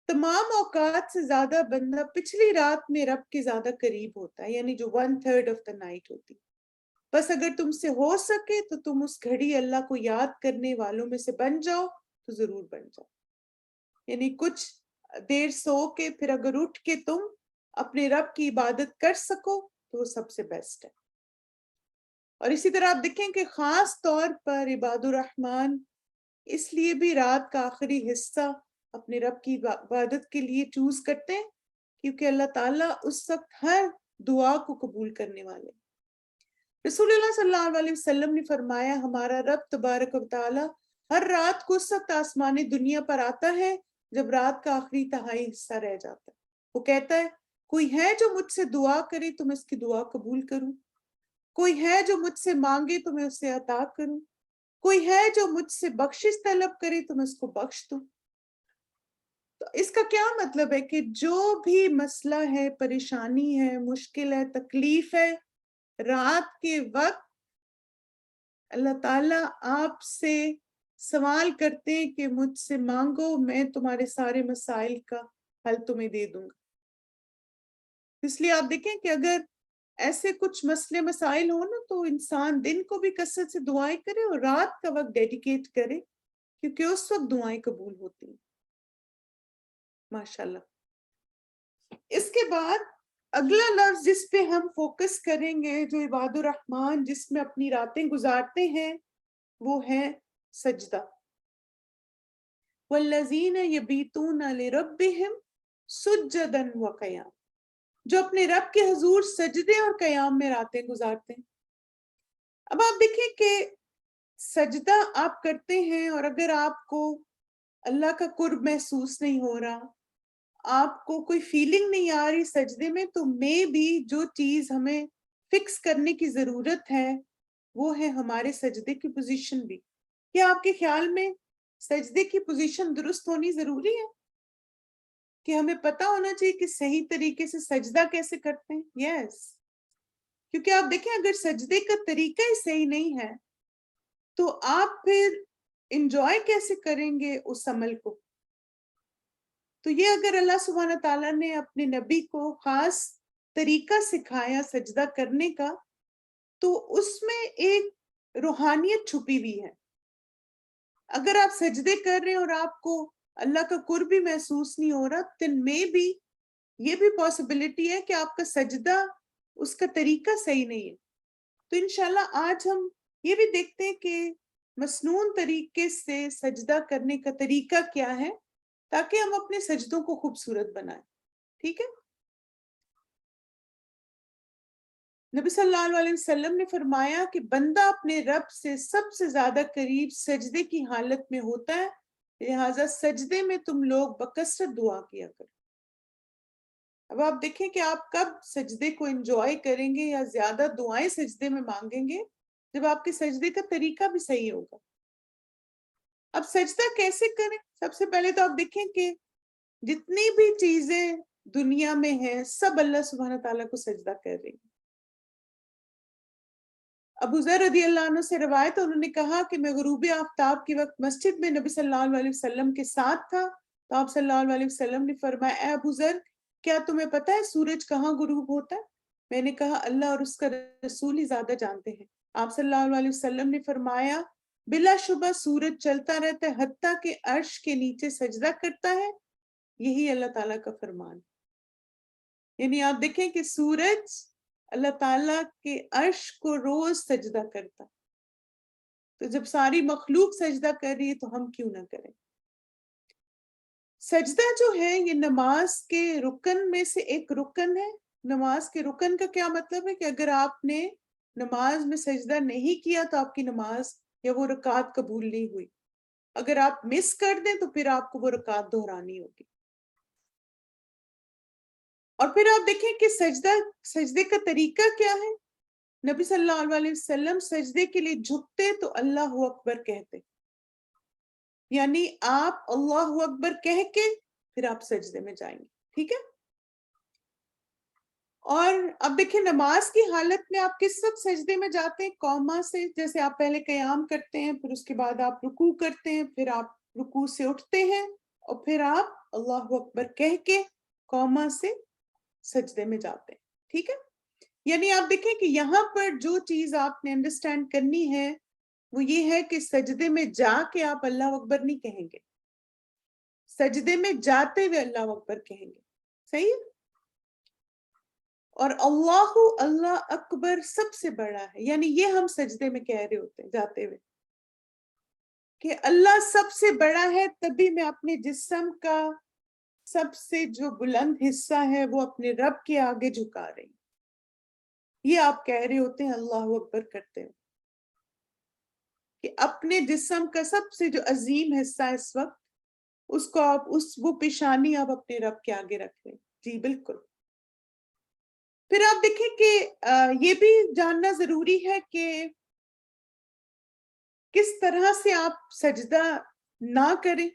تمام اوقات سے زیادہ بندہ پچھلی رات میں رب کے زیادہ قریب ہوتا ہے, یعنی جو 1/3 آف دا نائٹ ہوتی. بس اگر تم سے ہو سکے تو تم اس گھڑی اللہ کو یاد کرنے والوں میں سے بن جاؤ تو ضرور بن جاؤ. یعنی کچھ دیر سو کے پھر اگر اٹھ کے تم اپنے رب کی عبادت کر سکو تو وہ سب سے بیسٹ ہے. اور اسی طرح آپ دیکھیں کہ خاص طور پر عباد الرحمن اس لیے بھی رات کا آخری حصہ اپنے رب کی عبادت کے لیے چوز کرتے ہیں کیونکہ اللہ تعالیٰ اس وقت ہر دعا کو قبول کرنے والے. رسول اللہ صلی اللہ علیہ وسلم نے فرمایا ہمارا رب تبارک و تعالیٰ ہر رات کو اس وقت آسمان دنیا پر آتا ہے جب رات کا آخری تہائی حصہ رہ جاتا ہے. وہ کہتا ہے کوئی ہے جو مجھ سے دعا کرے تو میں اس کی دعا قبول کروں, کوئی ہے جو مجھ سے مانگے تو میں اسے عطا کروں, کوئی ہے جو مجھ سے بخشش طلب کرے تو میں اس کو بخش دوں. تو اس کا کیا مطلب ہے کہ جو بھی مسئلہ ہے, پریشانی ہے, مشکل ہے, تکلیف ہے, رات کے وقت اللہ تعالیٰ آپ سے سوال کرتے ہیں کہ مجھ سے مانگو, میں تمہارے سارے مسائل کا حل تمہیں دے دوں گا. اس لیے آپ دیکھیں کہ اگر ایسے کچھ مسئلے مسائل ہوں نا تو انسان دن کو بھی کثرت سے دعائیں کرے اور رات کا وقت ڈیڈیکیٹ کرے کیونکہ اس وقت دعائیں قبول ہوتی ہیں. ماشاءاللہ. اس کے بعد اگلا لفظ جس پہ ہم فوکس کریں گے جو عباد الرحمن جس میں اپنی راتیں گزارتے ہیں وہ ہے سجدہ. والذین یبیتون لربہم سجدا وقیاما, جو اپنے رب کے حضور سجدے اور قیام میں راتیں گزارتے ہیں. اب آپ دیکھیں کہ سجدہ آپ کرتے ہیں اور اگر آپ کو اللہ کا قرب محسوس نہیں ہو رہا, آپ کو کوئی فیلنگ نہیں آ رہی سجدے میں, تو میں بھی جو چیز ہمیں فکس کرنے کی ضرورت ہے وہ ہے ہمارے سجدے کی پوزیشن بھی. کیا آپ کے خیال میں سجدے کی پوزیشن درست ہونی ضروری ہے کہ ہمیں پتہ ہونا چاہیے کہ صحیح طریقے سے سجدہ کیسے کرتے ہیں؟ یس. کیونکہ آپ دیکھیں اگر سجدے کا طریقہ ہی صحیح نہیں ہے تو آپ پھر انجوائے کیسے کریں گے اس عمل کو. تو یہ اگر اللہ سبحانہ تعالیٰ نے اپنے نبی کو خاص طریقہ سکھایا سجدہ کرنے کا تو اس میں ایک روحانیت چھپی ہوئی ہے. اگر آپ سجدے کر رہے ہیں اور آپ کو اللہ کا قرب بھی محسوس نہیں ہو رہا, then میں بھی یہ بھی پاسبلٹی ہے کہ آپ کا سجدہ اس کا طریقہ صحیح نہیں ہے. تو انشاءاللہ آج ہم یہ بھی دیکھتے ہیں کہ مسنون طریقے سے سجدہ کرنے کا طریقہ کیا ہے تاکہ ہم اپنے سجدوں کو خوبصورت بنائیں. ٹھیک ہے. نبی صلی اللہ علیہ وسلم نے فرمایا کہ بندہ اپنے رب سے سب سے زیادہ قریب سجدے کی حالت میں ہوتا ہے, لہٰذا سجدے میں تم لوگ بکثرت دعا کیا کرو. اب آپ دیکھیں کہ آپ کب سجدے کو انجوائے کریں گے یا زیادہ دعائیں سجدے میں مانگیں گے جب آپ کے سجدے کا طریقہ بھی صحیح ہوگا. اب سجدہ کیسے کریں؟ سب سے پہلے تو آپ دیکھیں کہ جتنی بھی چیزیں دنیا میں ہیں سب اللہ سبحانہ تعالیٰ کو سجدہ کر رہی ہیں. ابو ذر رضی اللہ عنہ سے روایت, انہوں نے کہا کہ میں غروب آفتاب کے وقت مسجد میں نبی صلی اللہ علیہ وسلم کے ساتھ تھا تو آپ صلی اللہ علیہ وسلم نے فرمایا اے ابو ذر کیا تمہیں پتہ ہے سورج کہاں غروب ہوتا ہے؟ میں نے کہا اللہ اور اس کا رسول ہی زیادہ جانتے ہیں. آپ صلی اللہ علیہ وسلم نے فرمایا بلا شبہ سورج چلتا رہتا ہے حتیٰ کہ عرش کے نیچے سجدہ کرتا ہے, یہی اللہ تعالیٰ کا فرمان. یعنی آپ دیکھیں کہ سورج اللہ تعالیٰ کے عرش کو روز سجدہ کرتا، تو جب ساری مخلوق سجدہ کر رہی ہے تو ہم کیوں نہ کریں؟ سجدہ جو ہے یہ نماز کے رکن میں سے ایک رکن ہے. نماز کے رکن کا کیا مطلب ہے کہ اگر آپ نے نماز میں سجدہ نہیں کیا تو آپ کی نماز یا وہ رکعت قبول نہیں ہوئی. اگر آپ مس کر دیں تو پھر آپ کو وہ رکعت دہرانی ہوگی. اور پھر آپ دیکھیں کہ سجدے کا طریقہ کیا ہے. نبی صلی اللہ علیہ وسلم سجدے کے لیے جھکتے تو اللہ اکبر کہتے، یعنی آپ اللہ اکبر کہہ کے پھر آپ سجدے میں جائیں گے. ٹھیک ہے. اور اب دیکھیں نماز کی حالت میں آپ کس وقت سجدے میں جاتے ہیں؟ قوما سے. جیسے آپ پہلے قیام کرتے ہیں، پھر اس کے بعد آپ رکوع کرتے ہیں، پھر آپ رکوع سے اٹھتے ہیں اور پھر آپ اللہ اکبر کہہ کے قوما سے سجدے میں جاتے ہیں. ٹھیک ہے. یعنی آپ دیکھیں کہ یہاں پر جو چیز آپ نے انڈرسٹینڈ کرنی ہے وہ یہ ہے کہ سجدے میں جا کے آپ اللہ اکبر نہیں کہیں گے، سجدے میں جاتے ہوئے اللہ اکبر کہیں گے. صحیح ہے. اور اللہ اکبر سب سے بڑا ہے، یعنی یہ ہم سجدے میں کہہ رہے ہوتے ہیں جاتے ہوئے کہ اللہ سب سے بڑا ہے، تبھی میں اپنے جسم کا سب سے جو بلند حصہ ہے وہ اپنے رب کے آگے جھکا رہی ہوں. یہ آپ کہہ رہے ہوتے ہیں اللہ اکبر کرتے ہیں کہ اپنے جسم کا سب سے جو عظیم حصہ اس وقت اس کو آپ وہ پیشانی آپ اپنے رب کے آگے رکھ لیں. جی بالکل. پھر آپ دیکھیں کہ یہ بھی جاننا ضروری ہے کہ کس طرح سے آپ سجدہ نہ کریں.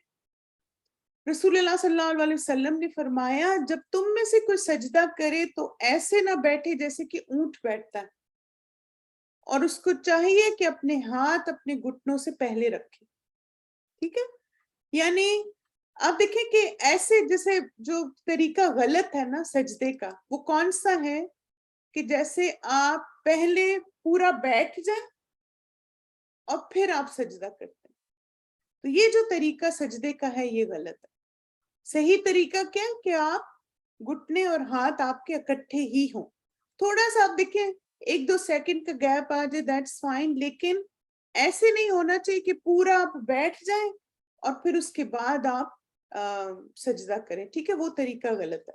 رسول اللہ صلی اللہ علیہ وسلم نے فرمایا جب تم میں سے کوئی سجدہ کرے تو ایسے نہ بیٹھے جیسے کہ اونٹ بیٹھتا ہے، اور اس کو چاہیے کہ اپنے ہاتھ اپنے گھٹنوں سے پہلے رکھے. ٹھیک ہے. یعنی آپ دیکھیں کہ ایسے جیسے جو طریقہ غلط ہے نا سجدے کا، وہ کون سا ہے کہ جیسے آپ پہلے پورا بیٹھ جائیں اور پھر آپ سجدہ کرتے ہیں. تو یہ جو طریقہ سجدے کا ہے یہ غلط ہے. صحیح طریقہ کیا ہے کہ آپ گھٹنے اور ہاتھ آپ کے اکٹھے ہی ہوں. تھوڑا سا آپ دیکھیں 1-2 سیکنڈ کا گیپ آ جائے دیٹس فائن، لیکن ایسے نہیں ہونا چاہیے کہ پورا آپ بیٹھ جائیں اور پھر اس کے بعد آپ سجدہ کریں. ٹھیک ہے. وہ طریقہ غلط ہے.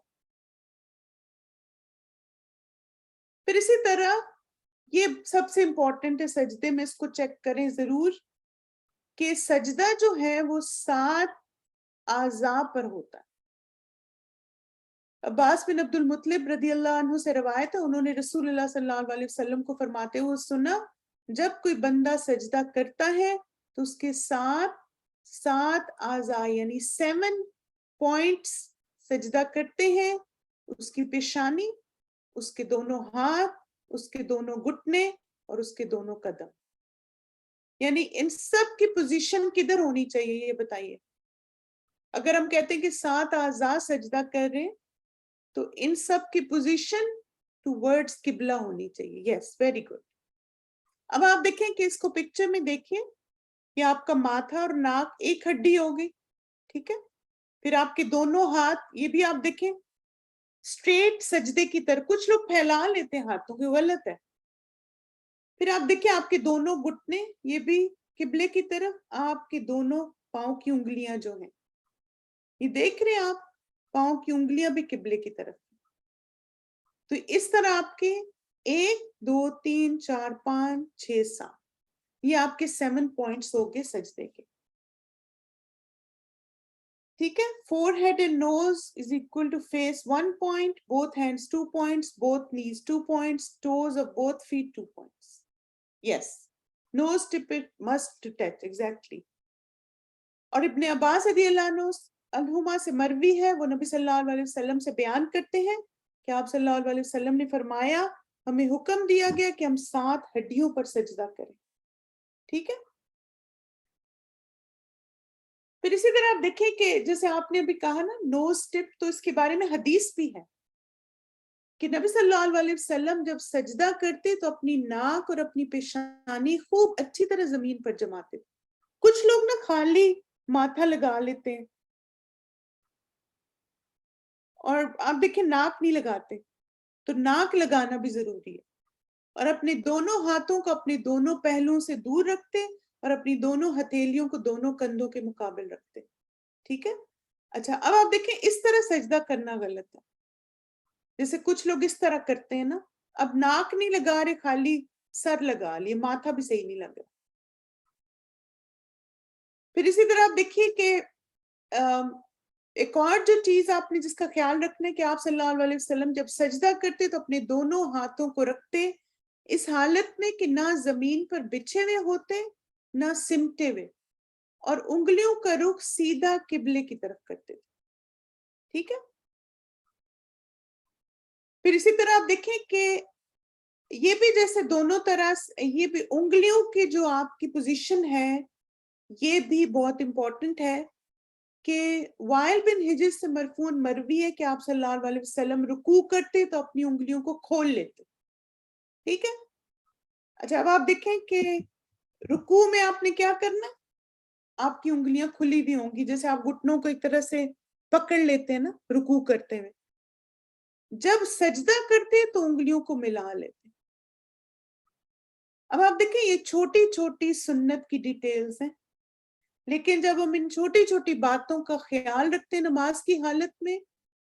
پھر اسی طرح یہ سب سے امپورٹنٹ ہے سجدے میں، اس کو چیک کریں ضرور کہ سجدہ جو ہے وہ 7 اعضاء پر ہوتا ہے. عباس بن عبد المطلب رضی اللہ عنہ سے روایت ہے، انہوں نے رسول اللہ صلی اللہ علیہ وسلم کو فرماتے ہوئے سنا جب کوئی بندہ سجدہ کرتا ہے تو اس کے 7 اعضاء یعنی 7 پوائنٹس سجدہ کرتے ہیں. اس کی پیشانی، اس کے دونوں ہاتھ، اس کے دونوں گھٹنے اور اس کے دونوں قدم. یعنی ان سب کی پوزیشن کدھر ہونی چاہیے یہ بتائیے. اگر ہم کہتے ہیں کہ 7 اعضاء سجدہ کر رہے ہیں تو ان سب کی پوزیشن ٹوورڈز قبلہ ہونی چاہیے. Yes very good. اب آپ دیکھیں کہ اس کو پکچر میں دیکھیں کہ آپ کا ماتھا اور ناک ایک ہڈی ہوگی. ٹھیک ہے. پھر آپ کے دونوں ہاتھ یہ بھی آپ دیکھیں اسٹریٹ سجدے کی طرح. کچھ لوگ پھیلا لیتے ہیں ہاتھوں کو، غلط ہے. پھر آپ دیکھیں آپ کے دونوں گھٹنے یہ بھی قبلے کی طرف. آپ کے دونوں پاؤں کی انگلیاں جو ہیں یہ دیکھ رہے ہیں آپ، پاؤں کی انگلیاں بھی قبلے کی طرف. تو اس طرح آپ کے 1 2 3 4 5 6 7 یہ آپ کے 7 پوائنٹس ہو گئے سجدے کے. ٹھیک ہے. forehead and nose is equal to face 1 point, both hands 2 points, both knees 2 points, toes of both feet 2 points. Yes, nose tip it must touch exactly. اور ابن عباس رضی اللہ عنہما سے مروی ہے، وہ نبی صلی اللہ علیہ وسلم سے بیان کرتے ہیں کہ آپ صلی اللہ علیہ وسلم نے فرمایا ہمیں حکم دیا گیا کہ ہم 7 ہڈیوں پر سجدہ کریں. ٹھیک ہے. پھر اسی طرح آپ دیکھیں کہ جیسے آپ نے ابھی کہا نا نوز ٹپ، تو اس کے بارے میں حدیث بھی ہے کہ نبی صلی اللہ علیہ وسلم جب سجدہ کرتے تو اپنی ناک اور اپنی پیشانی خوب اچھی طرح زمین پر جماتے. کچھ لوگ نا خالی ماتھا لگا لیتے ہیں اور آپ دیکھیں ناک نہیں لگاتے، تو ناک لگانا بھی ضروری ہے، اور اپنے دونوں ہاتھوں کو اپنے دونوں پہلوؤں سے دور رکھتے اور اپنی دونوں ہتھیلیوں کو دونوں کندھوں کے مقابل رکھتے. ٹھیک ہے. اچھا اب آپ دیکھیں اس طرح سجدہ کرنا غلط ہے. جیسے کچھ لوگ اس طرح کرتے ہیں نا، اب ناک نہیں لگا رہے، خالی سر لگا لیے، ماتھا بھی صحیح نہیں لگ رہا. پھر اسی طرح آپ دیکھیے کہ ایک اور جو چیز آپ نے جس کا خیال رکھنا ہے کہ آپ صلی اللہ علیہ وسلم جب سجدہ کرتے تو اپنے دونوں ہاتھوں کو رکھتے اس حالت میں کہ نہ زمین پر بچھے ہوئے ہوتے نہ سمٹے ہوئے، اور انگلیوں کا رخ سیدھا قبلے کی طرف کرتے تھے. ٹھیک ہے. پھر اسی طرح آپ دیکھیں کہ یہ بھی جیسے دونوں طرح یہ بھی انگلیوں کی جو آپ کی پوزیشن ہے یہ بھی بہت امپورٹنٹ ہے کہ وائل بن حجر سے مرفون مروی ہے کہ آپ صلی اللہ علیہ وسلم رکوع کرتے تو اپنی انگلیوں کو کھول لیتے. ٹھیک ہے. اچھا اب آپ دیکھیں کہ رکوع میں آپ نے کیا کرنا، آپ کی انگلیاں کھلی بھی ہوں گی، جیسے آپ گھٹنوں کو ایک طرح سے پکڑ لیتے ہیں نا رکوع کرتے ہوئے. جب سجدہ کرتے تو انگلیوں کو ملا لیتے. اب آپ دیکھیں یہ چھوٹی چھوٹی سنت کی ڈیٹیلز ہیں، لیکن جب ہم ان چھوٹی چھوٹی باتوں کا خیال رکھتے ہیں نماز کی حالت میں،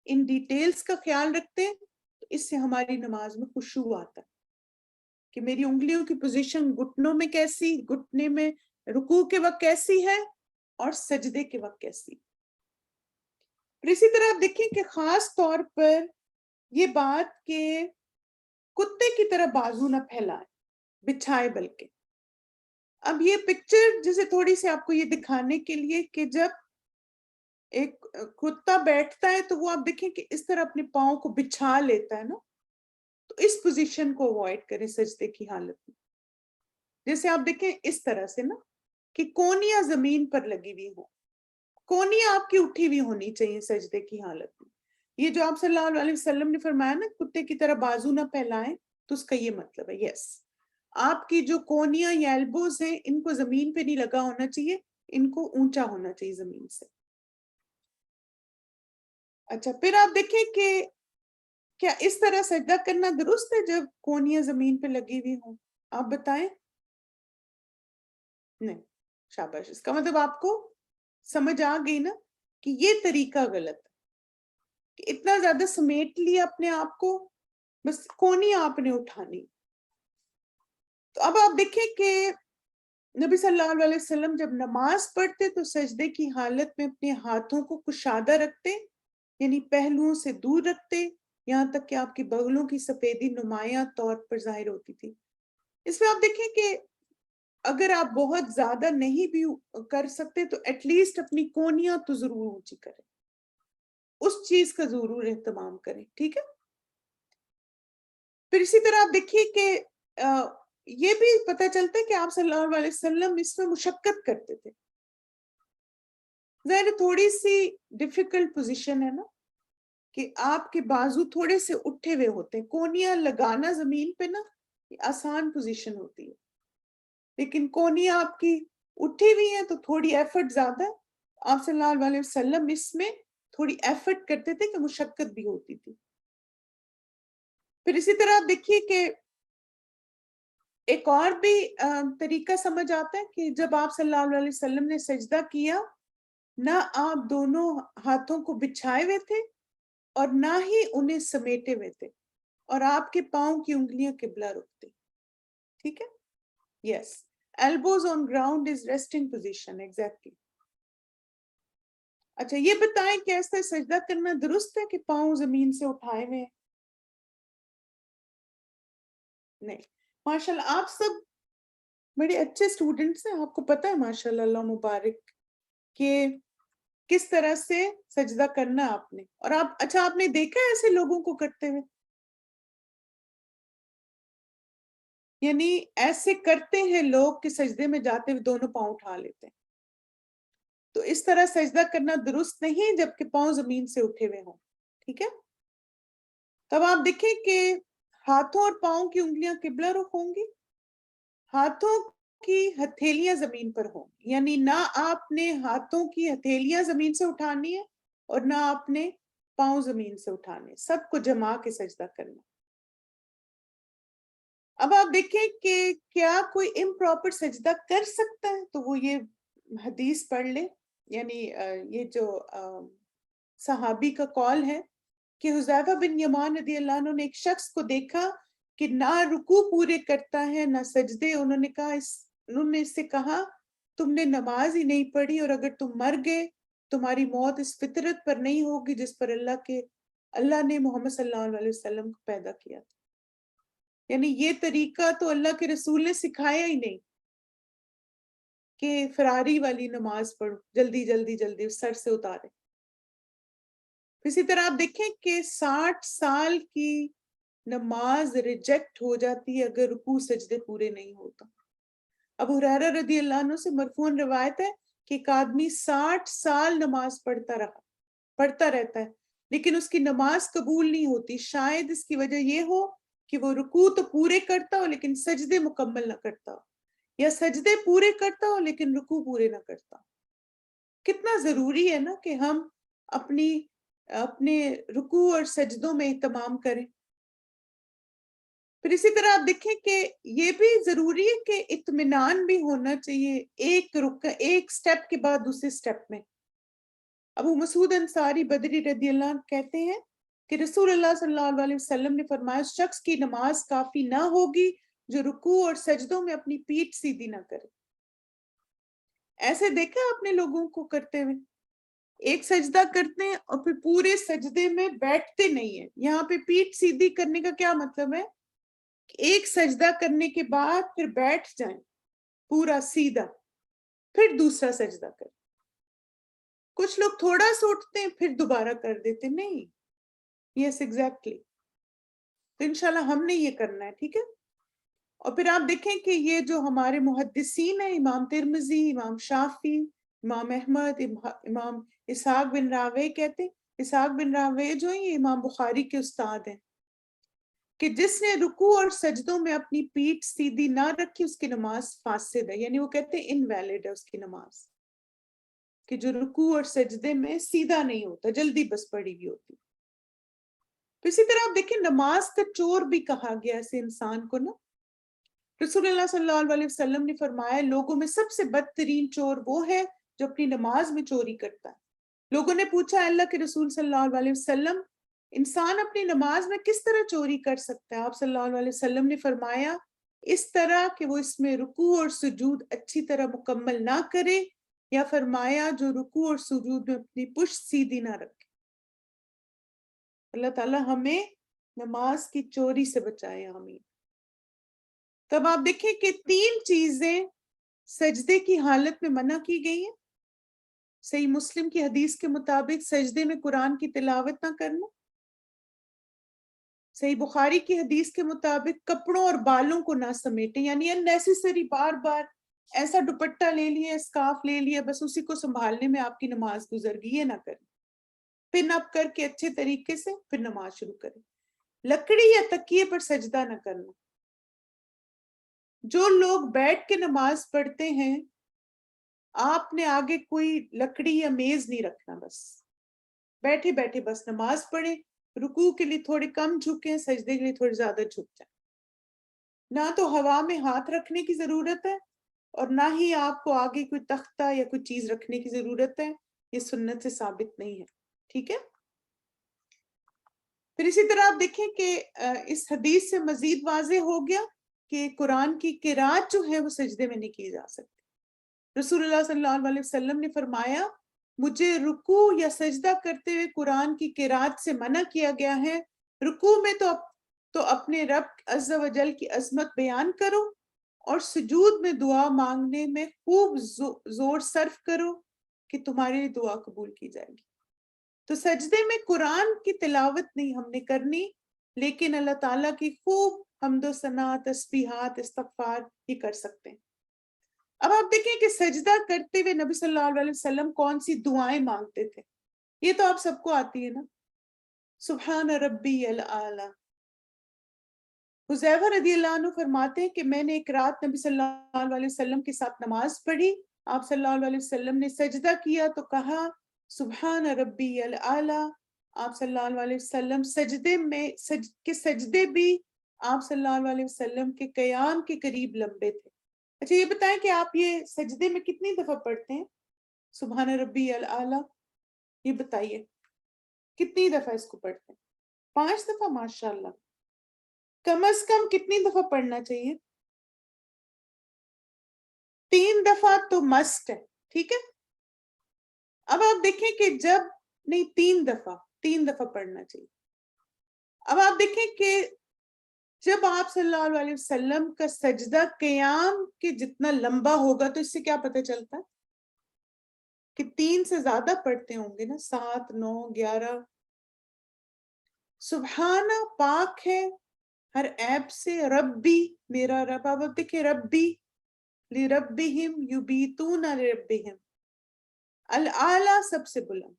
ان ڈیٹیلز کا خیال رکھتے ہیں، تو اس سے ہماری نماز میں خشوع آتا ہے کہ میری انگلیوں کی پوزیشن گھٹنوں میں کیسی، گھٹنے میں رکوع کے وقت کیسی ہے اور سجدے کے وقت کیسی. پھر اسی طرح آپ دیکھیں کہ خاص طور پر یہ بات کہ کتے کی طرح بازو نہ پھیلائیں، بچھائے بلکہ. اب یہ پکچر جیسے تھوڑی سی آپ کو یہ دکھانے کے لیے کہ جب ایک کتا بیٹھتا ہے تو وہ آپ دیکھیں کہ اس طرح اپنے پاؤں کو بچھا لیتا ہے نا، تو اس پوزیشن کو اوائڈ کریں سجدے کی حالت میں. جیسے آپ دیکھیں اس طرح سے نا کہ کونیاں زمین پر لگی ہوئی ہوں، کونیاں آپ کی اٹھی ہوئی ہونی چاہیے سجدے کی حالت میں. یہ جو آپ صلی اللہ علیہ وسلم نے فرمایا نا کتے کی طرح بازو نہ پھیلائیں، تو اس کا یہ مطلب ہے یس آپ کی جو کونیاں یا ایلبوز ہیں ان کو زمین پہ نہیں لگا ہونا چاہیے، ان کو اونچا ہونا چاہیے زمین سے. اچھا پھر آپ دیکھیں کہ کیا اس طرح سجدہ کرنا درست ہے جب کونیاں زمین پہ لگی ہوئی ہوں؟ آپ بتائیں. نہیں. شاباش. اس کا مطلب آپ کو سمجھ آ گئی نا کہ یہ طریقہ غلط ہے کہ اتنا زیادہ سمیٹ لیا اپنے آپ کو، بس کونیاں آپ نے اٹھانی. تو اب آپ دیکھیں کہ نبی صلی اللہ علیہ وسلم جب نماز پڑھتے تو سجدے کی حالت میں اپنے ہاتھوں کو کشادہ رکھتے، یعنی پہلوؤں سے دور رکھتے، یہاں تک کہ آپ کی بغلوں کی سفیدی نمایاں طور پر ظاہر ہوتی تھی. اس میں آپ دیکھیں کہ اگر آپ بہت زیادہ نہیں بھی کر سکتے تو ایٹ لیسٹ اپنی کونیاں تو ضرور اونچی کریں، اس چیز کا ضرور اہتمام کریں. ٹھیک ہے. پھر اسی طرح آپ دیکھیے کہ یہ بھی پتہ چلتا ہے کہ آپ صلی اللہ علیہ وسلم اس میں مشقت کرتے تھے. ظاہر تھوڑی سی ڈیفیکلٹ پوزیشن ہے نا کہ آپ کے بازو تھوڑے سے اٹھے ہوئے ہوتے ہیں، کونیاں لگانا زمین پہ نا یہ آسان پوزیشن ہوتی ہے، لیکن کونیاں آپ کی اٹھی ہوئی ہیں تو تھوڑی ایفرٹ زیادہ ہے. آپ صلی اللہ علیہ وسلم اس میں تھوڑی ایفرٹ کرتے تھے کہ مشقت بھی ہوتی تھی. پھر اسی طرح آپ دیکھیے کہ ایک اور بھی طریقہ سمجھ آتا ہے کہ جب آپ صلی اللہ علیہ وسلم نے سجدہ کیا، نہ آپ دونوں ہاتھوں کو بچھائے ہوئے تھے اور نہ ہی انہیں سمیٹے ہوئے تھے، اور آپ کے پاؤں کی انگلیاں قبلہ رخ تھی. ٹھیک ہے. یس. elbows on ground is resting position. exactly. اچھا یہ بتائیں کہ ایسا سجدہ کرنا درست ہے کہ پاؤں زمین سے اٹھائے ہوئے ہیں؟ نہیں. ماشاءاللہ آپ سب بڑے اچھے اسٹوڈنٹس ہیں، آپ کو پتہ ہے ماشاءاللہ اللہ مبارک کہ کس طرح سے سجدہ کرنا آپ نے. اور آپ اچھا آپ نے دیکھا ہے ایسے لوگوں کو کرتے ہوئے؟ یعنی ایسے کرتے ہیں لوگ کہ سجدے میں جاتے ہوئے دونوں پاؤں اٹھا لیتے ہیں. تو اس طرح سجدہ کرنا درست نہیں جبکہ پاؤں زمین سے اٹھے ہوئے ہوں. ٹھیک ہے. تب آپ دیکھیں کہ ہاتھوں اور پاؤں کی انگلیاں قبلہ رخ ہوں گی، ہاتھوں کی ہتھیلیاں زمین پر ہوں، یعنی نہ آپ نے ہاتھوں کی ہتھیلیاں زمین سے اٹھانی ہے اور نہ آپ نے پاؤں زمین سے اٹھانے، سب کو جما کے سجدہ کرنا۔ اب آپ دیکھیں کہ کیا کوئی امپراپر سجدہ کر سکتا ہے، تو وہ یہ حدیث پڑھ لے، یعنی یہ جو صحابی کا قول ہے کہ حذیفہ بن یمان رضی اللہ عنہ نے ایک شخص کو دیکھا کہ نہ رکوع پورے کرتا ہے نہ سجدے۔ انہوں نے اس سے کہا تم نے نماز ہی نہیں پڑھی، اور اگر تم مر گئے تمہاری موت اس فطرت پر نہیں ہوگی جس پر اللہ نے محمد صلی اللہ علیہ وسلم کو پیدا کیا تھا۔ یعنی یہ طریقہ تو اللہ کے رسول نے سکھایا ہی نہیں کہ فراری والی نماز پڑھو، جلدی جلدی جلدی سر سے اتارے۔ اسی طرح آپ دیکھیں کہ 60 سال کی نماز ریجیکٹ ہو جاتی ہے اگر رکوع سجدے پورے نہیں ہوتا۔ ابو ہریرہ رضی اللہ عنہ سے مرفوعاً روایت ہے کہ ایک آدمی 60 سال نماز پڑھتا رہتا ہے لیکن اس کی نماز قبول نہیں ہوتی۔ شاید اس کی وجہ یہ ہو کہ وہ رکوع تو پورے کرتا ہو لیکن سجدے مکمل نہ کرتا ہو، یا سجدے پورے کرتا ہو لیکن رکوع پورے نہ کرتا۔ کتنا ضروری ہے نا کہ ہم اپنے رکوع اور سجدوں میں اہتمام کریں۔ پھر اسی طرح آپ دیکھیں کہ یہ بھی ضروری ہے کہ اطمینان بھی ہونا چاہیے ایک سٹیپ کے بعد دوسرے سٹیپ میں۔ ابو مسعود انصاری بدری رضی اللہ عنہ کہتے ہیں کہ رسول اللہ صلی اللہ علیہ وسلم نے فرمایا اس شخص کی نماز کافی نہ ہوگی جو رکوع اور سجدوں میں اپنی پیٹھ سیدھی نہ کرے۔ ایسے دیکھا آپ نے لوگوں کو کرتے ہوئے، ایک سجدہ کرتے ہیں اور پھر پورے سجدے میں بیٹھتے نہیں ہیں۔ یہاں پہ پیٹھ سیدھی کرنے کا کیا مطلب ہے؟ ایک سجدہ کرنے کے بعد پھر بیٹھ جائیں پورا سیدھا، پھر دوسرا سجدہ کریں۔ کچھ لوگ تھوڑا سا اٹھتے ہیں پھر دوبارہ کر دیتے، نہیں، یس ایگزیکٹلی۔ تو انشاءاللہ ہم نے یہ کرنا ہے، ٹھیک ہے۔ اور پھر آپ دیکھیں کہ یہ جو ہمارے محدثین ہیں، امام ترمذی، امام شافعی، امام احمد، امام اسحاق بن راوے کہتے ہیں، اسحاق بن راوے جو ہیں یہ امام بخاری کے استاد ہیں، کہ جس نے رکوع اور سجدوں میں اپنی پیٹھ سیدھی نہ رکھی اس کی نماز فاسد ہے، یعنی وہ کہتے ہیں انویلڈ ہے اس کی نماز، کہ جو رکوع اور سجدے میں سیدھا نہیں ہوتا، جلدی بس پڑی ہوئی ہوتی۔ اسی طرح آپ دیکھیں نماز کا چور بھی کہا گیا ایسے انسان کو نا۔ رسول اللہ صلی اللہ علیہ وسلم نے فرمایا لوگوں میں سب سے بدترین چور وہ ہے جو اپنی نماز میں چوری کرتا ہے۔ لوگوں نے پوچھا اللہ کے رسول صلی اللہ علیہ وسلم انسان اپنی نماز میں کس طرح چوری کر سکتا ہے؟ آپ صلی اللہ علیہ وسلم نے فرمایا اس طرح کہ وہ اس میں رکوع اور سجود اچھی طرح مکمل نہ کرے، یا فرمایا جو رکوع اور سجود میں اپنی پشت سیدھی نہ رکھے۔ اللہ تعالی ہمیں نماز کی چوری سے بچائے، آمین۔ تب آپ دیکھیں کہ 3 چیزیں سجدے کی حالت میں منع کی گئی ہیں۔ صحیح مسلم کی حدیث کے مطابق سجدے میں قرآن کی تلاوت نہ کرنا، صحیح بخاری کی حدیث کے مطابق کپڑوں اور بالوں کو نہ سمیٹیں، یعنی اننیسیسری بار بار ایسا دوپٹہ لے لیا، اسکارف لے لیا، بس اسی کو سنبھالنے میں آپ کی نماز گزر گئی، یہ نہ کریں۔ پن اپ کر کے اچھے طریقے سے پھر نماز شروع کریں۔ لکڑی یا تکیے پر سجدہ نہ کرنا۔ جو لوگ بیٹھ کے نماز پڑھتے ہیں آپ نے آگے کوئی لکڑی یا میز نہیں رکھنا، بس بیٹھے بیٹھے بس نماز پڑھیں، رکوع کے لیے تھوڑے کم جھکیں، سجدے کے لیے تھوڑے زیادہ جھک جائیں۔ نہ تو ہوا میں ہاتھ رکھنے کی ضرورت ہے اور نہ ہی آپ کو آگے کوئی تختہ یا کوئی چیز رکھنے کی ضرورت ہے، یہ سنت سے ثابت نہیں ہے، ٹھیک ہے۔ پھر اسی طرح آپ دیکھیں کہ اس حدیث سے مزید واضح ہو گیا کہ قرآن کی قرات جو ہے وہ سجدے میں نہیں کی جا سکتی۔ رسول اللہ صلی اللہ علیہ وسلم نے فرمایا مجھے رکوع یا سجدہ کرتے ہوئے قرآن کی قرات سے منع کیا گیا ہے۔ رکوع میں تو اپنے رب عز و جل کی عظمت بیان کرو اور سجود میں دعا مانگنے میں خوب زور صرف کرو کہ تمہاری لیے دعا قبول کی جائے گی۔ تو سجدے میں قرآن کی تلاوت نہیں ہم نے کرنی، لیکن اللہ تعالیٰ کی خوب حمد و ثنا، تسبیحات، استغفار یہ کر سکتے ہیں۔ اب آپ دیکھیں کہ سجدہ کرتے ہوئے نبی صلی اللہ علیہ وسلم کون سی دعائیں مانگتے تھے، یہ تو آپ سب کو آتی ہے نا، سبحان ربی الاعلی۔ حذیفہ رضی اللہ عنہ فرماتے ہیں کہ میں نے ایک رات نبی صلی اللہ علیہ وسلم کے ساتھ نماز پڑھی، آپ صلی اللہ علیہ وسلم نے سجدہ کیا تو کہا سبحان ربی الاعلی، آپ صلی اللہ علیہ وسلم سجدے میں سجدے بھی آپ صلی اللہ علیہ وسلم کے قیام کے قریب لمبے تھے. اچھا یہ بتائیں کہ آپ یہ سجدے میں کتنی دفعہ پڑھتے ہیں سبحان ربی الاعلیٰ؟ یہ بتائیے کتنی دفعہ اس کو پڑھتے ہیں؟ 5 دفعہ. ماشاءاللہ. کم از کم کتنی دفعہ پڑھنا چاہیے؟ 3 دفعہ تو مسٹ ہے. ٹھیک ہے. اب آپ دیکھیں کہ جب نہیں 3 دفعہ پڑھنا چاہیے. اب آپ دیکھیں کہ جب آپ صلی اللہ علیہ وسلم کا سجدہ قیام کے جتنا لمبا ہوگا تو اس سے کیا پتہ چلتا ہے کہ 3 سے زیادہ پڑھتے ہوں گے نا. 7 9 11. سبحانہ پاک ہے ہر عیب سے. ربی میرا رب. اب دیکھیں ربی لربہم یبیتون لربہم. الاعلیٰ سب سے بلند.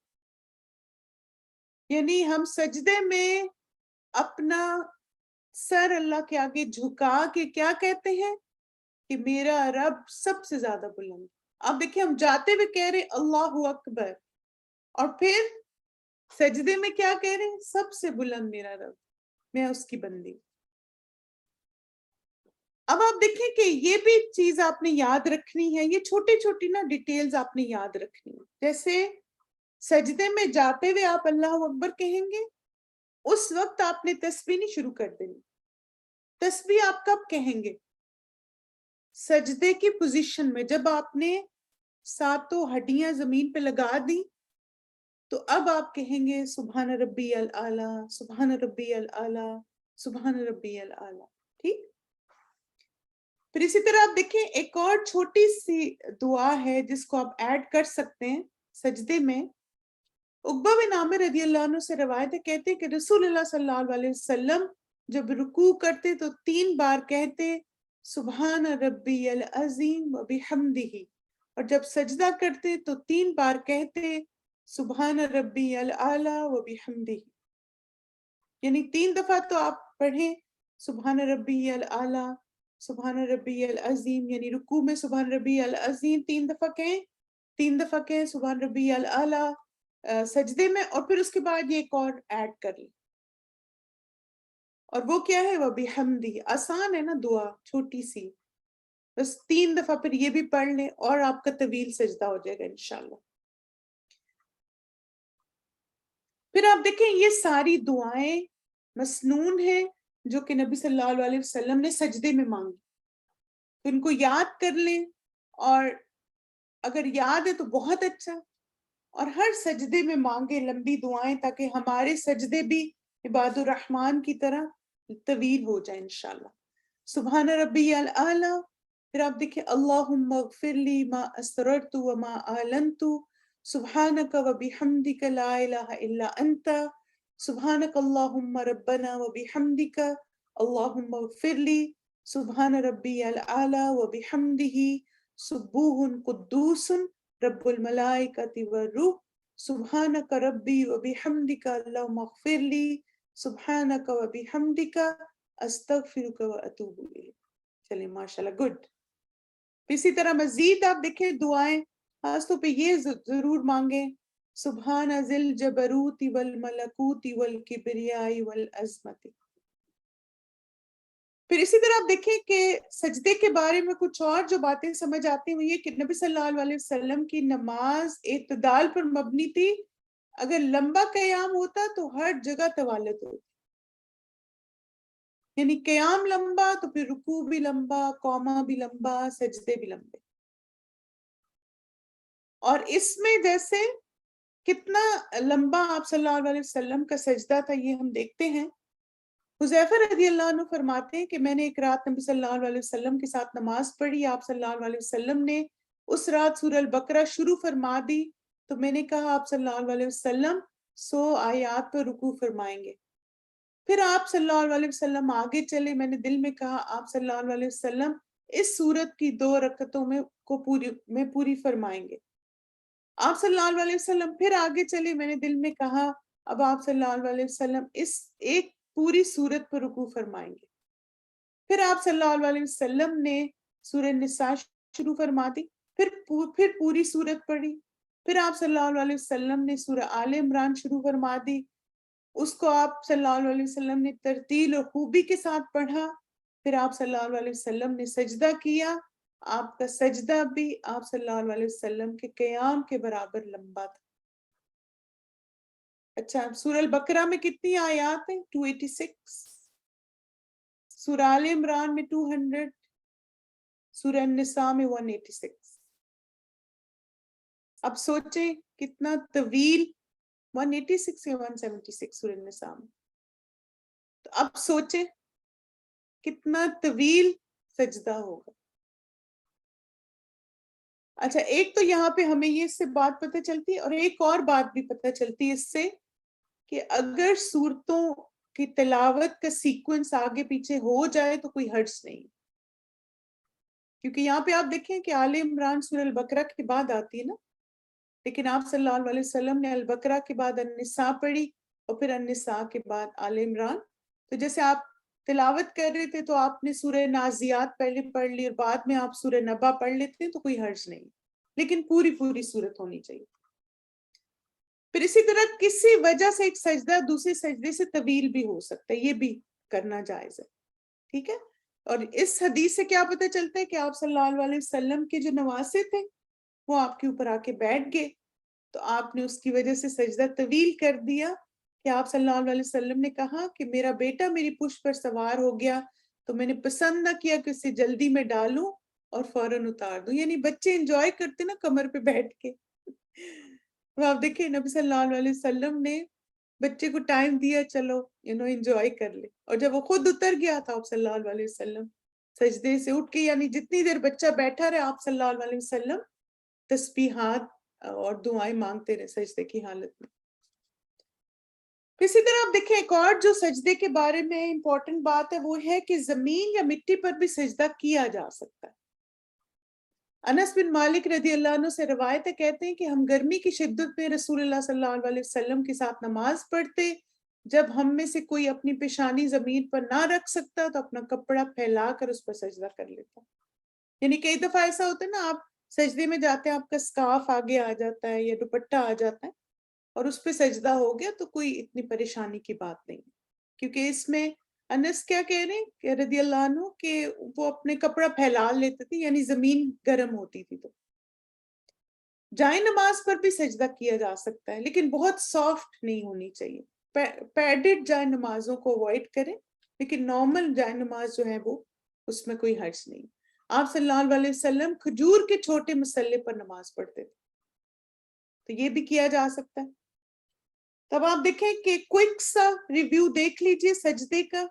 یعنی ہم سجدے میں اپنا سر اللہ کے آگے جھکا کے کیا کہتے ہیں کہ میرا رب سب سے زیادہ بلند. اب دیکھیں ہم جاتے ہوئے کہہ رہے اللہ اکبر اور پھر سجدے میں کیا کہہ رہے ہیں؟ سب سے بلند میرا رب، میں اس کی بندی. اب آپ دیکھیں کہ یہ بھی چیز آپ نے یاد رکھنی ہے. یہ چھوٹی چھوٹی نا ڈیٹیلز آپ نے یاد رکھنی ہے. جیسے سجدے میں جاتے ہوئے آپ اللہ اکبر کہیں گے، اس وقت آپ نے تسبیح نہیں شروع کر دینی. تسبیح آپ کب کہیں گے؟ سجدے کی پوزیشن میں. جب آپ نے 7 ہڈیاں زمین پہ لگا دی تو اب آپ کہیں گے سبحان ربی الاعلیٰ سبحان ربی الاعلیٰ سبحان ربی الاعلیٰ. ٹھیک. پھر اسی طرح آپ دیکھیں ایک اور چھوٹی سی دعا ہے جس کو آپ ایڈ کر سکتے ہیں سجدے میں. عقبہ بن عامر رضی اللہ عنہ سے روایت ہے، کہتے کہ رسول اللہ صلی اللہ علیہ وسلم جب رکوع کرتے تو 3 بار کہتے سبحان ربی العظیم و بحمدہ، اور جب سجدہ کرتے تو 3 بار کہتے سبحان ربی الاعلیٰ و بحمدہ. یعنی 3 دفعہ تو آپ پڑھیں سبحان ربی الاعلیٰ سبحان ربی العظیم، یعنی رکوع میں سبحان ربی العظیم 3 دفعہ کہیں، 3 دفعہ کہیں سبحان ربی الاعلیٰ سجدے میں، اور پھر اس کے بعد یہ ایک اور ایڈ کر لیں. اور وہ کیا ہے؟ وہ بحمدہ. آسان ہے نا دعا، چھوٹی سی، بس 3 دفعہ پھر یہ بھی پڑھ لیں اور آپ کا طویل سجدہ ہو جائے گا انشاءاللہ. پھر آپ دیکھیں یہ ساری دعائیں مسنون ہیں جو کہ نبی صلی اللہ علیہ وسلم نے سجدے میں مانگی. تو ان کو یاد کر لیں، اور اگر یاد ہے تو بہت اچھا، اور ہر سجدے میں مانگے لمبی دعائیں تاکہ ہمارے سجدے بھی عباد الرحمن کی طرح طویل ہو جائے انشاءاللہ. سبحان ربی الاعلیٰ. پھر آپ دیکھیں اللہم اغفر لی ما اسررت وما اعلنت سبحانک وبحمدک لا الہ الا انت سبحانک اللہم ربنا وبحمدک اللہم اغفر لی سبحان ربی الاعلیٰ وبحمدہ سبوح قدوس رب الملائکۃ والروح سبحانک ربی وبحمدک اللہم اغفر لی سبحانک وبحمدک استغفرک واتوب الیک. چلیں ماشاءاللہ گڈ. اسی طرح مزید آپ دیکھیں دعائیں خاص طور پہ یہ ضرور مانگیں سبحان ذی الجبروت والملکوت والکبریاء والعظمت. پھر اسی طرح آپ دیکھیں کہ سجدے کے بارے میں کچھ اور جو باتیں سمجھ آتی ہیں وہ یہ کہ نبی صلی اللہ علیہ وسلم کی نماز اعتدال پر مبنی تھی. اگر لمبا قیام ہوتا تو ہر جگہ طوالت ہوتی، یعنی قیام لمبا تو پھر رکوع بھی لمبا، قوما بھی لمبا، سجدے بھی لمبے. اور اس میں جیسے کتنا لمبا آپ صلی اللہ علیہ وسلم کا سجدہ تھا یہ ہم دیکھتے ہیں. حذیفہ رضی اللہ عنہ فرماتے ہیں کہ میں نے ایک رات نبی صلی اللہ علیہ وسلم کے ساتھ نماز پڑھی. آپ صلی اللہ علیہ وسلم نے اس رات سورہ البقرہ شروع فرما دی تو میں نے کہا آپ صلی اللہ علیہ وسلم 100 آیات پر رکوع فرمائیں گے. پھر آپ صلی اللہ علیہ وسلم آگے چلے. میں نے دل میں کہا آپ صلی اللہ علیہ وسلم اس سورت کی 2 رکعتوں میں پوری فرمائیں گے. آپ صلی اللہ علیہ وسلم پھر آگے چلے. میں نے دل میں کہا اب آپ صلی اللہ علیہ وسلم اس ایک پوری سورت پر رکوع فرمائیں گے. پھر آپ صلی اللہ علیہ وسلم نے سورہ نساء شروع فرما دی، پھر پوری سورت پڑھی. پھر آپ صلی اللہ علیہ وسلم نے سورہ آل عمران شروع فرما دی. اس کو آپ صلی اللہ علیہ وسلم نے ترتیل اور خوبی کے ساتھ پڑھا. پھر آپ صلی اللہ علیہ وسلم نے سجدہ کیا. آپ کا سجدہ بھی آپ صلی اللہ علیہ وسلم کے قیام کے برابر لمبا تھا. اچھا سورہ البقرہ میں کتنی آیات ہیں؟ 286. سورہ آل عمران میں 200. سورہ النساء میں 186. اب سوچیں کتنا طویل. 186 یا 176 سورہ النساء میں. تو اب سوچیں کتنا طویل سجدہ ہوگا. اچھا ایک تو یہاں پہ ہمیں یہ اس سے بات پتہ چلتی ہے، اور ایک اور بات بھی پتہ چلتی ہے اس سے کہ اگر سورتوں کی تلاوت کا سیکوینس آگے پیچھے ہو جائے تو کوئی حرج نہیں، کیونکہ یہاں پہ آپ دیکھیں کہ آل عمران سورہ البقرہ کے بعد آتی ہے نا، لیکن آپ صلی اللہ علیہ وسلم نے البقرہ کے بعد النساء پڑھی اور پھر النساء کے بعد آل عمران. تو جیسے آپ تلاوت کر رہے تھے تو آپ نے سورہ نازیات پہلے پڑھ لی اور بعد میں آپ سورہ نبا پڑھ لیتے ہیں تو کوئی حرج نہیں، لیکن پوری صورت ہونی چاہیے. پھر اسی طرح کسی وجہ سے ایک سجدہ دوسرے سجدے سے طویل بھی ہو سکتا ہے، یہ بھی کرنا جائز ہے. ٹھیک ہے. اور اس حدیث سے کیا پتہ چلتا ہے کہ آپ صلی اللہ علیہ وسلم کے جو نواسے تھے وہ آپ کے اوپر آ کے بیٹھ گئے تو آپ نے اس کی وجہ سے سجدہ طویل کر دیا کہ آپ صلی اللہ علیہ وسلم نے کہا کہ میرا بیٹا میری پشت پر سوار ہو گیا تو میں نے پسند نہ کیا کہ اسے جلدی میں ڈالوں اور فوراً اتار دوں. یعنی بچے انجوائے کرتے نا کمر پہ بیٹھ کے. تو آپ دیکھیں نبی صلی اللہ علیہ وسلم نے بچے کو ٹائم دیا، چلو انجوائے کر لے. اور جب وہ خود اتر گیا تھا آپ صلی اللہ علیہ وسلم سجدے سے اٹھ کے، یعنی جتنی دیر بچہ بیٹھا رہے آپ صلی اللہ علیہ وسلم تسبیحات اور دعائیں مانگتے رہے سجدے کی حالت میں. اسی طرح آپ دیکھیں ایک اور جو سجدے کے بارے میں امپورٹنٹ بات ہے وہ ہے کہ زمین یا مٹی پر بھی سجدہ کیا جا سکتا ہے. انس بن مالک رضی اللہ عنہ سے روایت ہے، کہتے ہیں کہ ہم گرمی کی شدت میں رسول اللہ صلی اللہ علیہ وسلم کے ساتھ نماز پڑھتے. جب ہم میں سے کوئی اپنی پیشانی زمین پر نہ رکھ سکتا تو اپنا کپڑا پھیلا کر اس پر سجدہ کر لیتا. یعنی کئی دفعہ ایسا ہوتا ہے نا، آپ سجدے میں جاتے ہیں آپ کا سکارف آگے آ جاتا ہے یا دوپٹہ آ جاتا ہے اور اس پہ سجدہ ہو گیا تو کوئی اتنی پریشانی کی بات نہیں، کیونکہ اس میں انس کیا کہہ رہے ہیں کہ رضی اللہ عنہ کہ وہ اپنے کپڑا پھیلا لیتے تھے، یعنی زمین گرم ہوتی تھی. تو جائے نماز پر بھی سجدہ کیا جا سکتا ہے لیکن بہت سافٹ نہیں ہونی چاہیے. پیڈڈ جائے نمازوں کو اوائڈ کریں، لیکن نارمل جائے نماز جو ہے وہ اس میں کوئی حرج نہیں. آپ صلی اللہ علیہ وسلم کھجور کے چھوٹے مسلے پر نماز پڑھتے تھے تو یہ بھی کیا جا سکتا ہے. تب آپ دیکھیں کہ کوئک سا ریویو دیکھ لیجئے سجدے کا.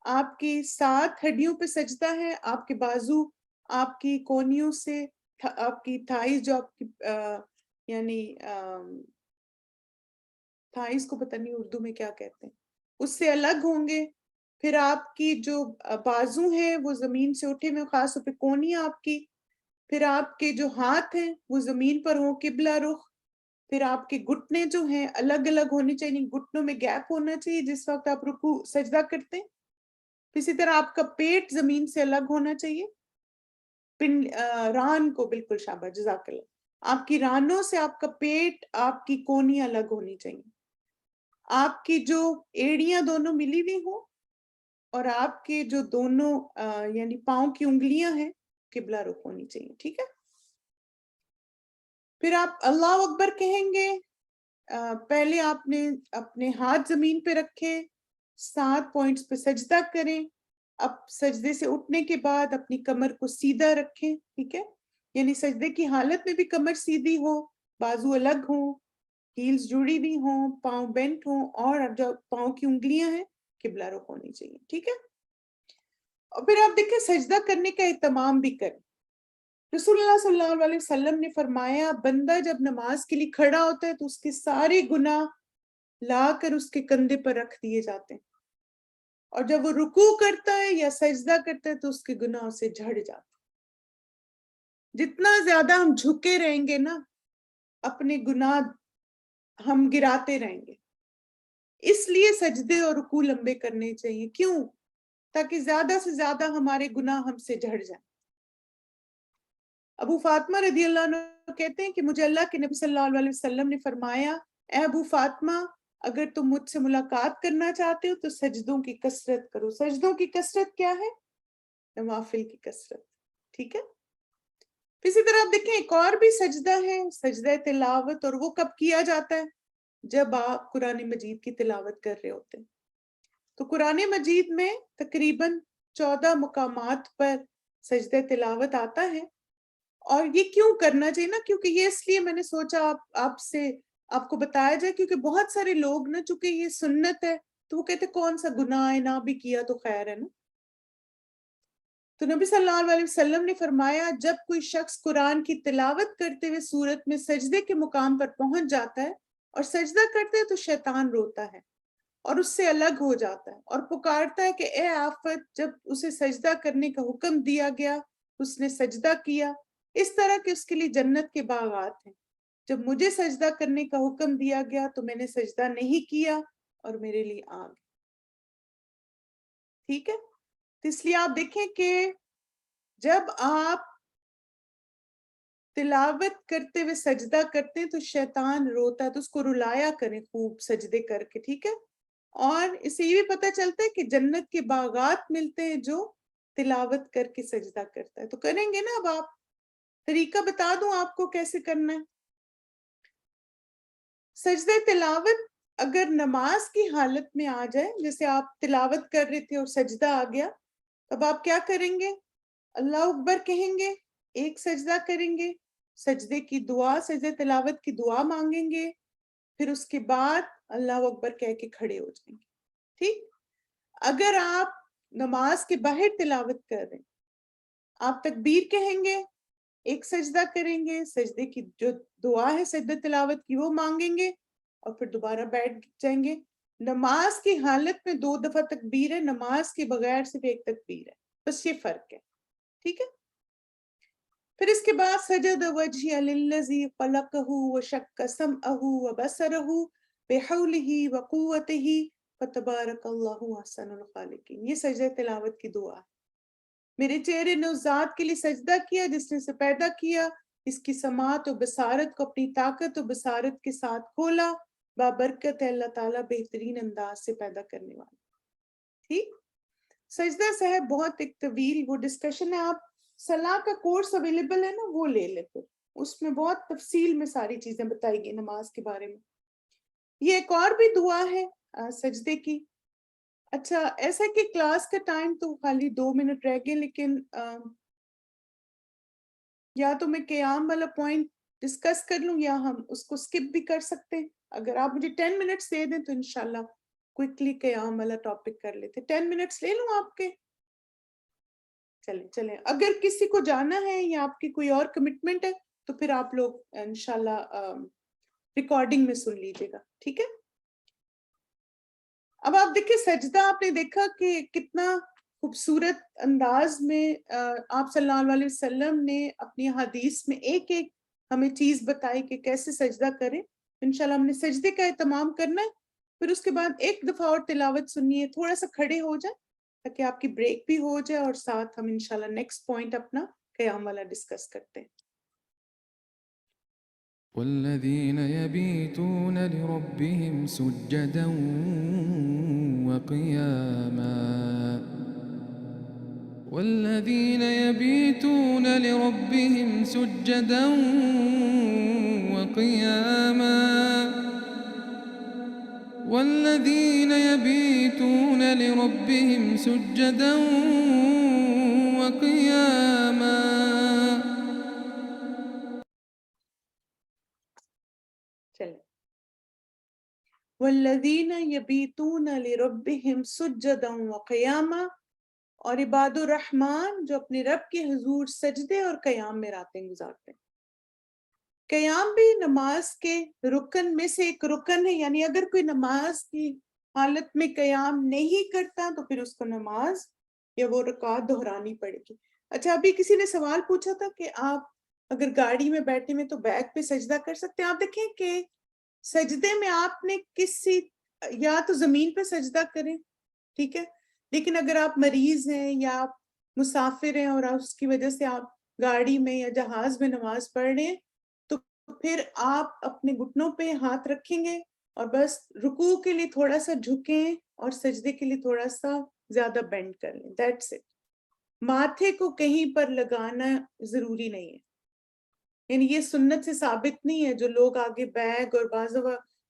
آپ کی 7 ہڈیوں پہ سجدہ ہے، آپ کے بازو آپ کی کونیوں سے، آپ کی تھائز جو آپ کی یعنی تھائز کو پتہ نہیں اردو میں کیا کہتے ہیں، اس سے الگ ہوں گے. پھر آپ کی جو بازو ہیں وہ زمین سے اٹھے ہوئے، خاص طور پہ کونیاں آپ کی. پھر آپ کے جو ہاتھ ہیں وہ زمین پر ہوں قبلہ رخ. پھر آپ کے گھٹنے جو ہیں الگ الگ ہونے چاہیے، گھٹنوں میں گیپ ہونا چاہیے جس وقت آپ رکوع سجدہ کرتے ہیں. اسی طرح آپ کا پیٹ زمین سے الگ ہونا چاہیے. ران کو بالکل شاباش جزاک اللہ، آپ کی رانوں سے آپ کا پیٹ، آپ کی کونیاں الگ ہونی چاہیے. آپ کی جو ایڑیاں دونوں ملی ہوئی ہوں اور آپ کے جو دونوں یعنی پاؤں کی انگلیاں ہیں قبلہ رخ ہونی چاہیے. ٹھیک ہے. پھر آپ اللہ اکبر کہیں گے. پہلے آپ نے اپنے ہاتھ زمین پہ رکھے، 7 پوائنٹس پہ سجدہ کریں. اب سجدے سے اٹھنے کے بعد اپنی کمر کو سیدھا رکھیں. ٹھیک ہے. یعنی سجدے کی حالت میں بھی کمر سیدھی ہو، بازو الگ ہوں، ہیلز جڑی بھی ہوں، پاؤں بینٹ ہوں، اور جو پاؤں کی انگلیاں ہیں قبلہ رخ ہونی چاہیے. ٹھیک ہے. اور پھر آپ دیکھیں سجدہ کرنے کا اہتمام بھی کریں. رسول اللہ صلی اللہ علیہ وسلم نے فرمایا بندہ جب نماز کے لیے کھڑا ہوتا ہے تو اس کے سارے گناہ لا کر اس کے کندھے پر رکھ دیے جاتے ہیں، اور جب وہ رکوع کرتا ہے یا سجدہ کرتا ہے تو اس کے گناہ اسے جھڑ جاتے ہیں. جتنا زیادہ ہم جھکے رہیں گے نا اپنے گناہ ہم گراتے رہیں گے. اس لیے سجدے اور رکوع لمبے کرنے چاہیے. کیوں؟ تاکہ زیادہ سے زیادہ ہمارے گناہ ہم سے جھڑ جائیں. ابو فاطمہ رضی اللہ عنہ کہتے ہیں کہ مجھے اللہ کے نبی صلی اللہ علیہ وسلم نے فرمایا، اے ابو فاطمہ اگر تم مجھ سے ملاقات کرنا چاہتے ہو تو سجدوں کی کثرت کرو. سجدوں کی کثرت کیا ہے؟ نوافل کی کثرت. ٹھیک ہے. اسی طرح آپ دیکھیں ایک اور بھی سجدہ ہے، سجدہ تلاوت، اور وہ کب کیا جاتا ہے؟ جب آپ قرآن مجید کی تلاوت کر رہے ہوتے ہیں. تو قرآن مجید میں تقریباً 14 مقامات پر سجدہ تلاوت آتا ہے. اور یہ کیوں کرنا چاہیے نا، کیونکہ یہ اس لیے میں نے سوچا آپ کو بتایا جائے، کیونکہ بہت سارے لوگ نا، چونکہ یہ سنت ہے تو وہ کہتے کون سا گناہ ہے، نہ بھی کیا تو خیر ہے نا. تو نبی صلی اللہ علیہ وسلم نے فرمایا جب کوئی شخص قرآن کی تلاوت کرتے ہوئے سورت میں سجدے کے مقام پر پہنچ جاتا ہے اور سجدہ کرتے ہے تو شیطان روتا ہے اور اس سے الگ ہو جاتا ہے اور پکارتا ہے کہ اے آفت، جب اسے سجدہ کرنے کا حکم دیا گیا اس نے سجدہ کیا، اس طرح کہ اس کے لیے جنت کے باغات ہیں. جب مجھے سجدہ کرنے کا حکم دیا گیا تو میں نے سجدہ نہیں کیا اور میرے لیے آگ. ٹھیک ہے. تو اس لیے آپ دیکھیں کہ جب آپ تلاوت کرتے ہوئے سجدہ کرتے ہیں تو شیطان روتا ہے، تو اس کو رلایا کریں خوب سجدے کر کے. ٹھیک ہے. اور اسے یہ بھی پتہ چلتا ہے کہ جنت کے باغات ملتے ہیں جو تلاوت کر کے سجدہ کرتا ہے. تو کریں گے نا. اب آپ طریقہ بتا دوں آپ کو کیسے کرنا ہے. سجدہ تلاوت اگر نماز کی حالت میں آ جائے، جیسے آپ تلاوت کر رہے تھے اور سجدہ آ گیا، اب آپ کیا کریں گے؟ اللہ اکبر کہیں گے، ایک سجدہ کریں گے، سجدے کی دعا، سجدہ تلاوت کی دعا مانگیں گے، پھر اس کے بعد اللہ اکبر کہہ کے کھڑے ہو جائیں گے. ٹھیک. اگر آپ نماز کے باہر تلاوت کر رہے ہیں، آپ تکبیر کہیں گے، ایک سجدہ کریں گے، سجدے کی جو دعا ہے سجدہ تلاوت کی وہ مانگیں گے اور پھر دوبارہ بیٹھ جائیں گے. نماز کی حالت میں 2 دفعہ تکبیر ہے، نماز کے بغیر صرف ایک تکبیر ہے، بس یہ فرق ہے. ٹھیک ہے. پھر اس کے بعد سجد وجہی للذی خلقہ وشق سمعہ وبصرہ بحولہ وقوتہ فتبارک اللہ احسن الخالقین. یہ سجدہ تلاوت کی دعا ہے. میرے چہرے نے اس ذات کے لیے سجدہ کیا جس نے اسے پیدا کیا، اس کی سماعت و بصارت کو اپنی طاقت و بصارت کے ساتھ کھولا. بابرکت ہے اللہ تعالیٰ بہترین انداز سے پیدا کرنے والا. ٹھیک. سجدہ صاحب بہت ایک طویل وہ ڈسکشن ہے. آپ صلاح کا کورس اویلیبل ہے نا، وہ لے لے، پھر اس میں بہت تفصیل میں ساری چیزیں بتائی گئی نماز کے بارے میں. یہ ایک اور بھی دعا ہے سجدے کی. اچھا ایسا کہ کلاس کا ٹائم تو خالی 2 منٹ رہ گئے، لیکن یا تو میں قیام والا پوائنٹ ڈسکس کر لوں یا ہم اس کو سکپ بھی کر سکتے ہیں. اگر آپ مجھے 10 منٹس دے دیں تو انشاءاللہ کوئکلی قیام والا ٹاپک کر لیتے. 10 منٹس لے لوں آپ کے؟ چلیں. اگر کسی کو جانا ہے یا آپ کی کوئی اور کمٹمنٹ ہے تو پھر آپ لوگ انشاءاللہ ریکارڈنگ میں سن لیجیے گا. ٹھیک ہے. اب آپ دیکھیں سجدہ آپ نے دیکھا کہ کتنا خوبصورت انداز میں آپ صلی اللہ علیہ وسلم نے اپنی حدیث میں ایک ایک ہمیں چیز بتائی کہ کیسے سجدہ کریں. انشاءاللہ ہم نے سجدے کا اہتمام کرنا ہے. پھر اس کے بعد ایک دفعہ اور تلاوت سنیے، تھوڑا سا کھڑے ہو جائیں تاکہ آپ کی بریک بھی ہو جائے، اور ساتھ ہم انشاءاللہ نیکسٹ پوائنٹ اپنا قیام والا ڈسکس کرتے ہیں. والذين يبيتون لربهم سجدا وقياما والذين يبيتون لربهم سجدا وقياما والذين يبيتون لربهم سجدا وقياما. والذین یبیتون لربہم سجدا وقیاما، اور عباد الرحمن جو اپنے رب کے حضور سجدے اور قیام میں راتیں گزارتے ہیں. قیام بھی نماز کے رکن میں سے ایک رکن ہے، یعنی اگر کوئی نماز کی حالت میں قیام نہیں کرتا تو پھر اس کو نماز یا وہ رکعت دہرانی پڑے گی. اچھا ابھی کسی نے سوال پوچھا تھا کہ آپ اگر گاڑی میں بیٹھے میں تو بیک پہ سجدہ کر سکتے ہیں. آپ دیکھیں کہ سجدے میں آپ نے کسی یا تو زمین پہ سجدہ کریں، ٹھیک ہے، لیکن اگر آپ مریض ہیں یا آپ مسافر ہیں اور اس کی وجہ سے آپ گاڑی میں یا جہاز میں نماز پڑھ رہے ہیں تو پھر آپ اپنے گھٹنوں پہ ہاتھ رکھیں گے اور بس رکوع کے لیے تھوڑا سا جھکیں اور سجدے کے لیے تھوڑا سا زیادہ بینڈ کر لیں. That's it. ماتھے کو کہیں پر لگانا ضروری نہیں ہے. یعنی یہ سنت سے ثابت نہیں ہے. جو لوگ آگے بیگ اور بعض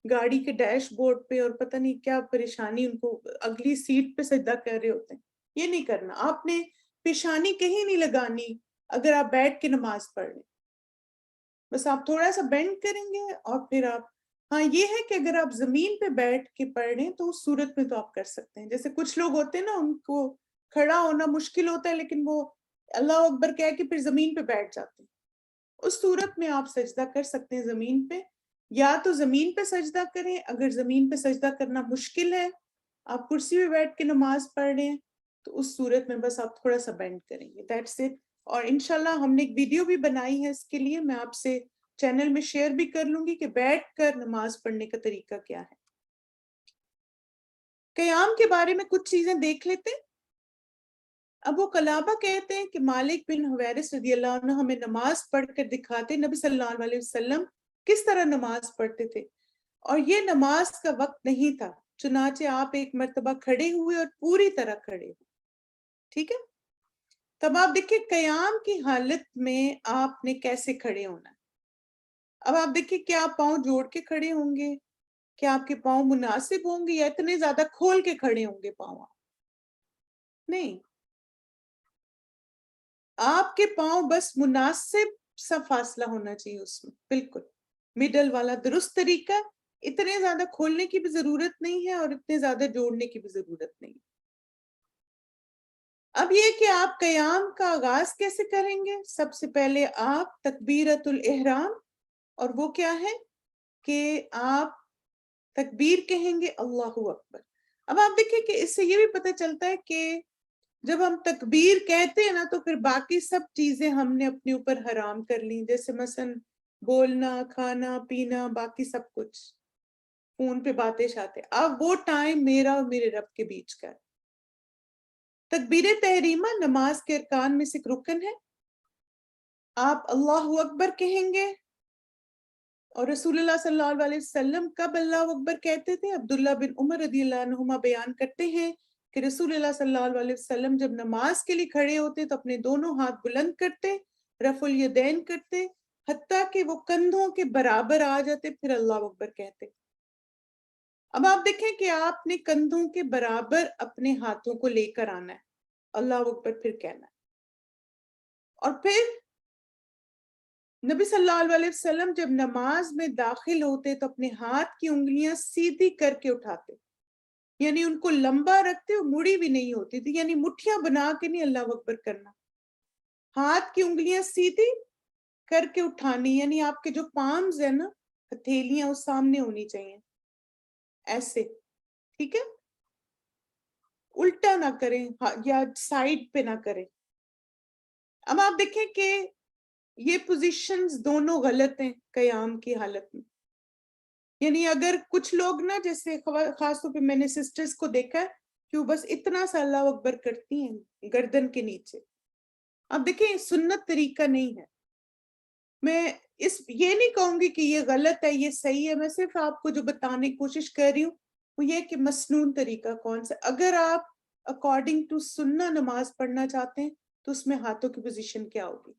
گاڑی کے ڈیش بورڈ پہ اور پتہ نہیں کیا پریشانی ان کو اگلی سیٹ پہ سجدہ کر رہے ہوتے ہیں, یہ نہیں کرنا. آپ نے پیشانی کہیں نہیں لگانی اگر آپ بیٹھ کے نماز پڑھ لیں. بس آپ تھوڑا سا بینڈ کریں گے اور پھر آپ, ہاں یہ ہے کہ اگر آپ زمین پہ بیٹھ کے پڑھ رہے ہیں تو اس صورت میں تو آپ کر سکتے ہیں. جیسے کچھ لوگ ہوتے ہیں نا, ان کو کھڑا ہونا مشکل ہوتا ہے لیکن وہ اللہ اکبر کہہ کے پھر زمین پہ بیٹھ جاتے ہیں. اس صورت میں آپ سجدہ کر سکتے ہیں زمین پہ. یا تو زمین پہ سجدہ کریں, اگر زمین پہ سجدہ کرنا مشکل ہے, آپ کرسی پہ بیٹھ کے نماز پڑھ رہے ہیں, تو اس صورت میں بس آپ تھوڑا سا بینڈ کریں گے. That's it. اور انشاءاللہ ہم نے ایک ویڈیو بھی بنائی ہے اس کے لیے, میں آپ سے چینل میں شیئر بھی کر لوں گی کہ بیٹھ کر نماز پڑھنے کا طریقہ کیا ہے. قیام کے بارے میں کچھ چیزیں دیکھ لیتے ہیں. ابو قلابہ کہتے ہیں کہ مالک بن حویرث رضی اللہ عنہ ہمیں نماز پڑھ کر دکھاتے نبی صلی اللہ علیہ وسلم کس طرح نماز پڑھتے تھے, اور یہ نماز کا وقت نہیں تھا, چنانچہ آپ ایک مرتبہ کھڑے ہوئے اور پوری طرح کھڑے ہوئے. ٹھیک ہے. تب آپ دیکھیں قیام کی حالت میں آپ نے کیسے کھڑے ہونا ہے. اب آپ دیکھیں کیا آپ پاؤں جوڑ کے کھڑے ہوں گے, کیا آپ کے پاؤں مناسب ہوں گے, یا اتنے زیادہ کھول کے کھڑے ہوں گے پاؤں. نہیں, آپ کے پاؤں بس مناسب سا فاصلہ ہونا چاہیے اس میں, بالکل مڈل والا درست طریقہ. اتنے زیادہ کھولنے کی بھی ضرورت نہیں ہے اور اتنے زیادہ جوڑنے کی بھی ضرورت نہیں. اب یہ کہ آپ قیام کا آغاز کیسے کریں گے. سب سے پہلے آپ تکبیرۃ الاحرام, اور وہ کیا ہے کہ آپ تکبیر کہیں گے اللہ اکبر. اب آپ دیکھیں کہ اس سے یہ بھی پتہ چلتا ہے کہ جب ہم تکبیر کہتے ہیں نا تو پھر باقی سب چیزیں ہم نے اپنے اوپر حرام کر لی, جیسے مثلا بولنا, کھانا پینا, باقی سب کچھ, فون پہ باتیں شاتے. اب وہ ٹائم میرا اور میرے رب کے بیچ کا ہے. تکبیر تحریمہ نماز کے ارکان میں سے ایک رکن ہے. آپ اللہ اکبر کہیں گے, اور رسول اللہ صلی اللہ علیہ وسلم کب اللہ اکبر کہتے تھے. عبداللہ بن عمر رضی اللہ عنہما بیان کرتے ہیں کہ رسول اللہ صلی اللہ علیہ وسلم جب نماز کے لیے کھڑے ہوتے تو اپنے دونوں ہاتھ بلند کرتے, رفع الیدین کرتے, حتیٰ کہ وہ کندھوں کے برابر آ جاتے, پھر اللہ اکبر کہتے. اب آپ دیکھیں کہ آپ نے کندھوں کے برابر اپنے ہاتھوں کو لے کر آنا ہے, اللہ اکبر پھر کہنا ہے. اور پھر نبی صلی اللہ علیہ وسلم جب نماز میں داخل ہوتے تو اپنے ہاتھ کی انگلیاں سیدھی کر کے اٹھاتے, یعنی ان کو لمبا رکھتے اور مڑی بھی نہیں ہوتی تھی, یعنی مٹھیاں بنا کے نہیں اللہ اکبر کرنا, ہاتھ کی انگلیاں سیدھی کر کے اٹھانی, یعنی آپ کے جو پامز ہیں نا, ہتھیلیاں اس سامنے ہونی چاہیے ایسے. ٹھیک ہے, الٹا نہ کریں یا سائڈ پہ نہ کریں. اب آپ دیکھیں کہ یہ پوزیشنز دونوں غلط ہیں قیام کی حالت میں. یعنی اگر کچھ لوگ نا, جیسے خاص طور پہ میں نے سسٹرز کو دیکھا ہے کہ وہ بس اتنا سا اللہ اکبر کرتی ہیں گردن کے نیچے. اب دیکھیں سنت طریقہ نہیں ہے. میں یہ نہیں کہوں گی کہ یہ غلط ہے یہ صحیح ہے, میں صرف آپ کو جو بتانے کی کوشش کر رہی ہوں وہ یہ کہ مسنون طریقہ کون سا. اگر آپ اکارڈنگ ٹو سننا نماز پڑھنا چاہتے ہیں تو اس میں ہاتھوں کی پوزیشن کیا ہوگی.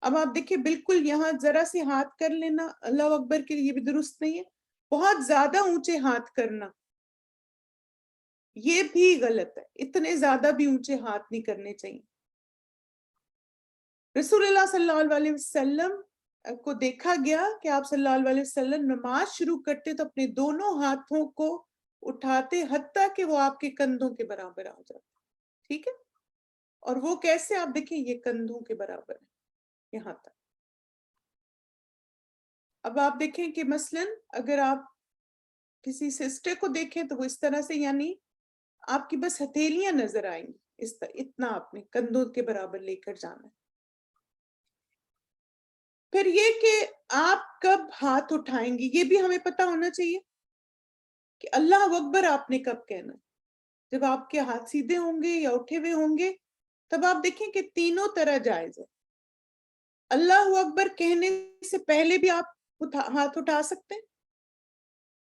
اب آپ دیکھیں بالکل یہاں ذرا سے ہاتھ کر لینا اللہ اکبر کے لیے بھی درست نہیں ہے. بہت زیادہ اونچے ہاتھ کرنا یہ بھی غلط ہے, اتنے زیادہ بھی اونچے ہاتھ نہیں کرنے چاہیے. رسول اللہ صلی اللہ علیہ وسلم کو دیکھا گیا کہ آپ صلی اللہ علیہ وسلم نماز شروع کرتے تو اپنے دونوں ہاتھوں کو اٹھاتے حتیٰ کہ وہ آپ کے کندھوں کے برابر آ جاتے. ٹھیک ہے, اور وہ کیسے آپ دیکھیں یہ کندھوں کے برابر ہے یہاں تک. اب آپ دیکھیں کہ مثلاً اگر آپ کسی سسٹر کو دیکھیں تو وہ اس طرح سے, یعنی آپ کی بس ہتھیلیاں نظر آئیں گی اس طرح, اتنا آپ نے کندھوں کے برابر لے کر جانا ہے. پھر یہ کہ آپ کب ہاتھ اٹھائیں گی یہ بھی ہمیں پتہ ہونا چاہیے کہ اللہ اکبر آپ نے کب کہنا ہے. جب آپ کے ہاتھ سیدھے ہوں گے یا اٹھے ہوئے ہوں گے تب آپ دیکھیں کہ تینوں طرح جائز ہے. اللہ اکبر کہنے سے پہلے بھی آپ ہاتھ اٹھا سکتے ہیں,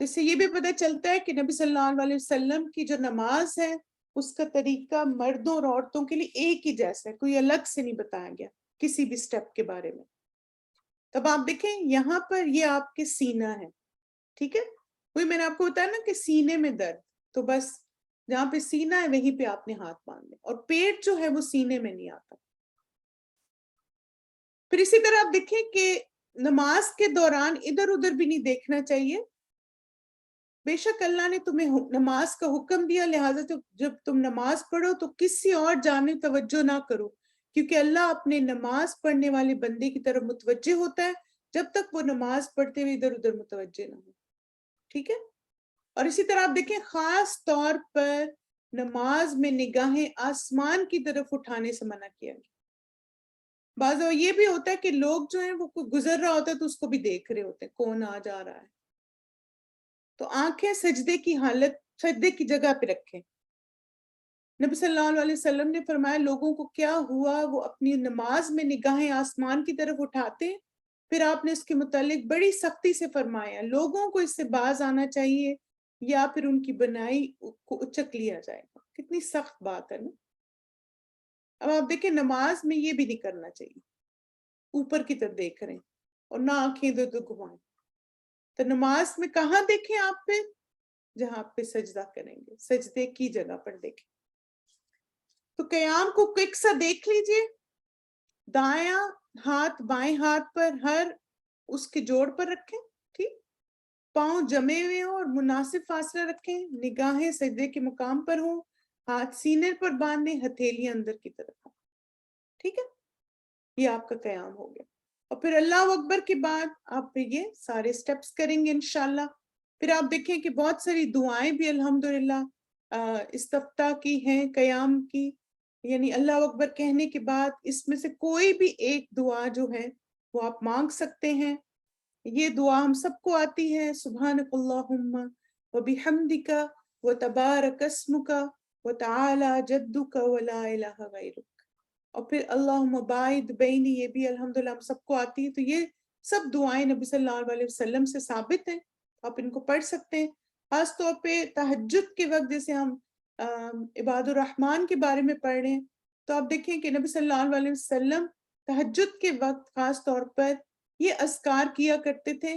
تو اس سے یہ بھی پتہ چلتا ہے کہ نبی صلی اللہ علیہ وسلم کی جو نماز ہے اس کا طریقہ مردوں اور عورتوں کے لیے ایک ہی جیسا ہے، کوئی الگ سے نہیں بتایا گیا کسی بھی سٹیپ کے بارے میں. تب آپ دیکھیں یہاں پر یہ آپ کے سینہ ہے، ٹھیک ہے، وہی میں نے آپ کو بتایا نا کہ سینے میں درد، تو بس جہاں پہ سینہ ہے وہیں پہ آپ نے ہاتھ باندھنے، اور پیٹ جو ہے وہ سینے میں نہیں آتا. پھر اسی طرح آپ دیکھیں کہ نماز کے دوران ادھر ادھر بھی نہیں دیکھنا چاہیے. بے شک اللہ نے تمہیں نماز کا حکم دیا، لہٰذا جب تم نماز پڑھو تو کسی اور جانب توجہ نہ کرو، کیونکہ اللہ اپنے نماز پڑھنے والے بندے کی طرف متوجہ ہوتا ہے جب تک وہ نماز پڑھتے ہوئے ادھر ادھر متوجہ نہ ہو. ٹھیک ہے. اور اسی طرح آپ دیکھیں خاص طور پر نماز میں نگاہیں آسمان کی طرف اٹھانے سے منع کیا گیا. بعض یہ بھی ہوتا ہے کہ لوگ جو ہیں وہ کوئی گزر رہا ہوتا ہے تو اس کو بھی دیکھ رہے ہوتے ہیں کون آ جا رہا ہے، تو آنکھیں سجدے کی حالت، سجدے کی جگہ پہ رکھیں. نبی صلی اللہ علیہ وسلم نے فرمایا لوگوں کو کیا ہوا وہ اپنی نماز میں نگاہیں آسمان کی طرف اٹھاتے ہیں. پھر آپ نے اس کے متعلق بڑی سختی سے فرمایا لوگوں کو اس سے باز آنا چاہیے یا پھر ان کی بنائی کو اچک لیا جائے گا. کتنی سخت بات ہے نا. اب آپ دیکھیں نماز میں یہ بھی نہیں کرنا چاہیے، اوپر کی طرف دیکھ رہے ہیں اور نہ آنکھیں ادھر ادھر گھمائیں. تو نماز میں کہاں دیکھیں آپ پہ؟ جہاں آپ پہ سجدہ کریں گے سجدے کی جگہ پر دیکھیں. تو قیام کو ایک سا دیکھ لیجئے، دایاں ہاتھ بائیں ہاتھ پر ہر اس کے جوڑ پر رکھیں، ٹھیک، پاؤں جمے ہوئے ہوں اور مناسب فاصلہ رکھیں، نگاہیں سجدے کے مقام پر ہوں، ہاتھ سینے پر باندھیں، ہتھیلیاں اندر کی طرف ہوں. ٹھیک ہے، یہ آپ کا قیام ہو گیا. اور پھر اللہ اکبر کے بعد آپ یہ سارے سٹیپس کریں گے انشاءاللہ. پھر آپ دیکھیں کہ بہت ساری دعائیں بھی الحمدللہ استفتاح کی ہیں قیام کی، یعنی اللہ اکبر کہنے کے بعد اس میں سے کوئی بھی ایک دعا جو ہے وہ آپ مانگ سکتے ہیں. یہ دعا ہم سب کو آتی ہے، سبحانک اللہم وبحمدک وتبارک اسمک وتعالی جدک ولا الہ غیرک. اور پھر اللہم باعد بینی، یہ بھی الحمدللہ ہم سب کو آتی ہے. تو یہ سب دعائیں نبی صلی اللہ علیہ وسلم سے ثابت ہیں، آپ ان کو پڑھ سکتے ہیں. خاص طور پہ تہجد کے وقت جیسے ہم عباد الرحمن کے بارے میں پڑھ رہے ہیں، تو آپ دیکھیں کہ نبی صلی اللہ علیہ وسلم تہجد کے وقت خاص طور پر یہ اذکار کیا کرتے تھے.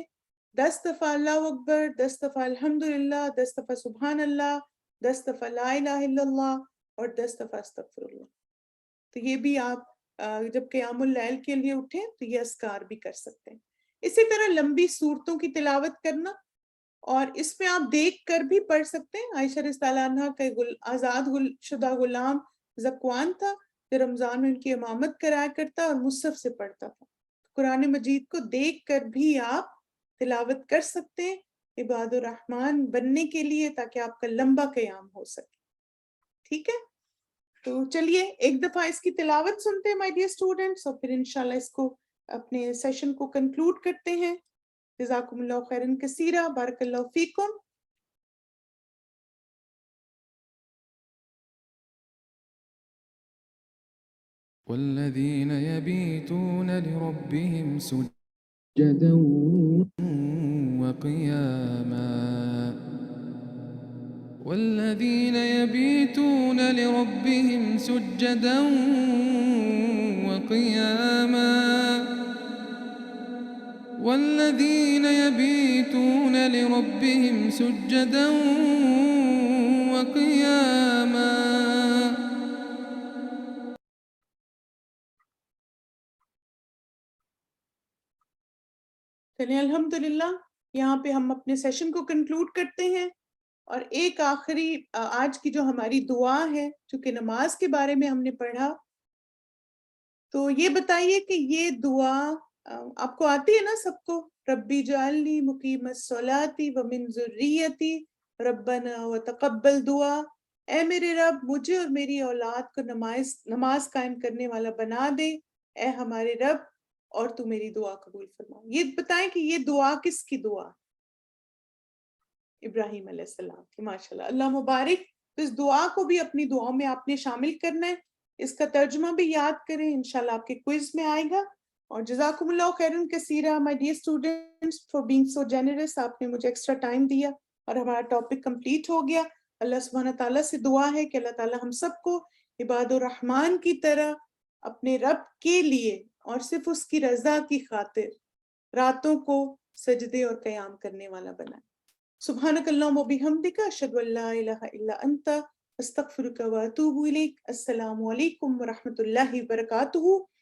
10 دفعہ اللہ اکبر، 10 دفعہ الحمدللہ، 10 دفعہ سبحان اللہ، 10 دفعہ لا الہ الا اللہ اور 10 دفعہ استغفر اللہ. تو یہ بھی آپ جب قیام اللیل کے لیے اٹھیں تو یہ اذکار بھی کر سکتے ہیں. اسی طرح لمبی صورتوں کی تلاوت کرنا، اور اس میں آپ دیکھ کر بھی پڑھ سکتے ہیں. عائشہ رضی اللہ عنہا کا آزاد شدہ غلام ذکوان تھا جو رمضان میں ان کی امامت کرایا کرتا اور مصحف سے پڑھتا تھا. قرآن مجید کو دیکھ کر بھی آپ تلاوت کر سکتے ہیں عباد الرحمن بننے کے لیے، تاکہ آپ کا لمبا قیام ہو سکے. ٹھیک ہے، تو چلیے ایک دفعہ اس کی تلاوت سنتے ہیں مائی ڈیئر اسٹوڈنٹس، اور پھر انشاءاللہ اس کو اپنے سیشن کو کنکلوڈ کرتے ہیں. جزاکم اللہ خیرن کثیرہ، بارک اللہ فیکم. والذين يبيتون لربهم سجدا وقياما والذين يبيتون لربهم سجدا وقياما والذين يبيتون لربهم سجدا وقياما. چلیں الحمدللہ یہاں پہ ہم اپنے سیشن کو کنکلوڈ کرتے ہیں. اور ایک آخری آج کی جو ہماری دعا ہے، چونکہ نماز کے بارے میں ہم نے پڑھا، تو یہ بتائیے کہ یہ دعا آپ کو آتی ہے نا سب کو؟ ربی جعلنی مقیم الصلاۃ ومن ذریتی ربنا وتقبل دعا. اے میرے رب مجھے اور میری اولاد کو نماز قائم کرنے والا بنا دے، اے ہمارے رب، اور تو میری دعا قبول فرما. یہ بتائیں کہ یہ دعا کس کی دعا؟ ابراہیم علیہ السلام کی. ماشاءاللہ، اللہ مبارک. تو اس دعا کو بھی اپنی دعاؤں میں آپ نے شامل کرنا ہے. اس کا ترجمہ بھی یاد کریں، انشاءاللہ آپ کے کوئز میں آئے گا. اور جزاکم اللہ خیرن کثیرہ my dear students for being so generous. آپ نے مجھے ایکسٹرا ٹائم دیا اور ہمارا ٹاپک کمپلیٹ ہو گیا. اللہ سبحانہ تعالیٰ سے دعا ہے کہ اللہ تعالیٰ ہم سب کو عباد الرحمن کی طرح اپنے رب کے لیے اور صرف اس کی رضا کی خاطر راتوں کو سجدے اور قیام کرنے والا بنائے. سبحانک اللہم و بحمدک اشہد ان لا الہ الا انت استغفرک و اتوب الیک. السلام علیکم ورحمۃ اللہ وبرکاتہ.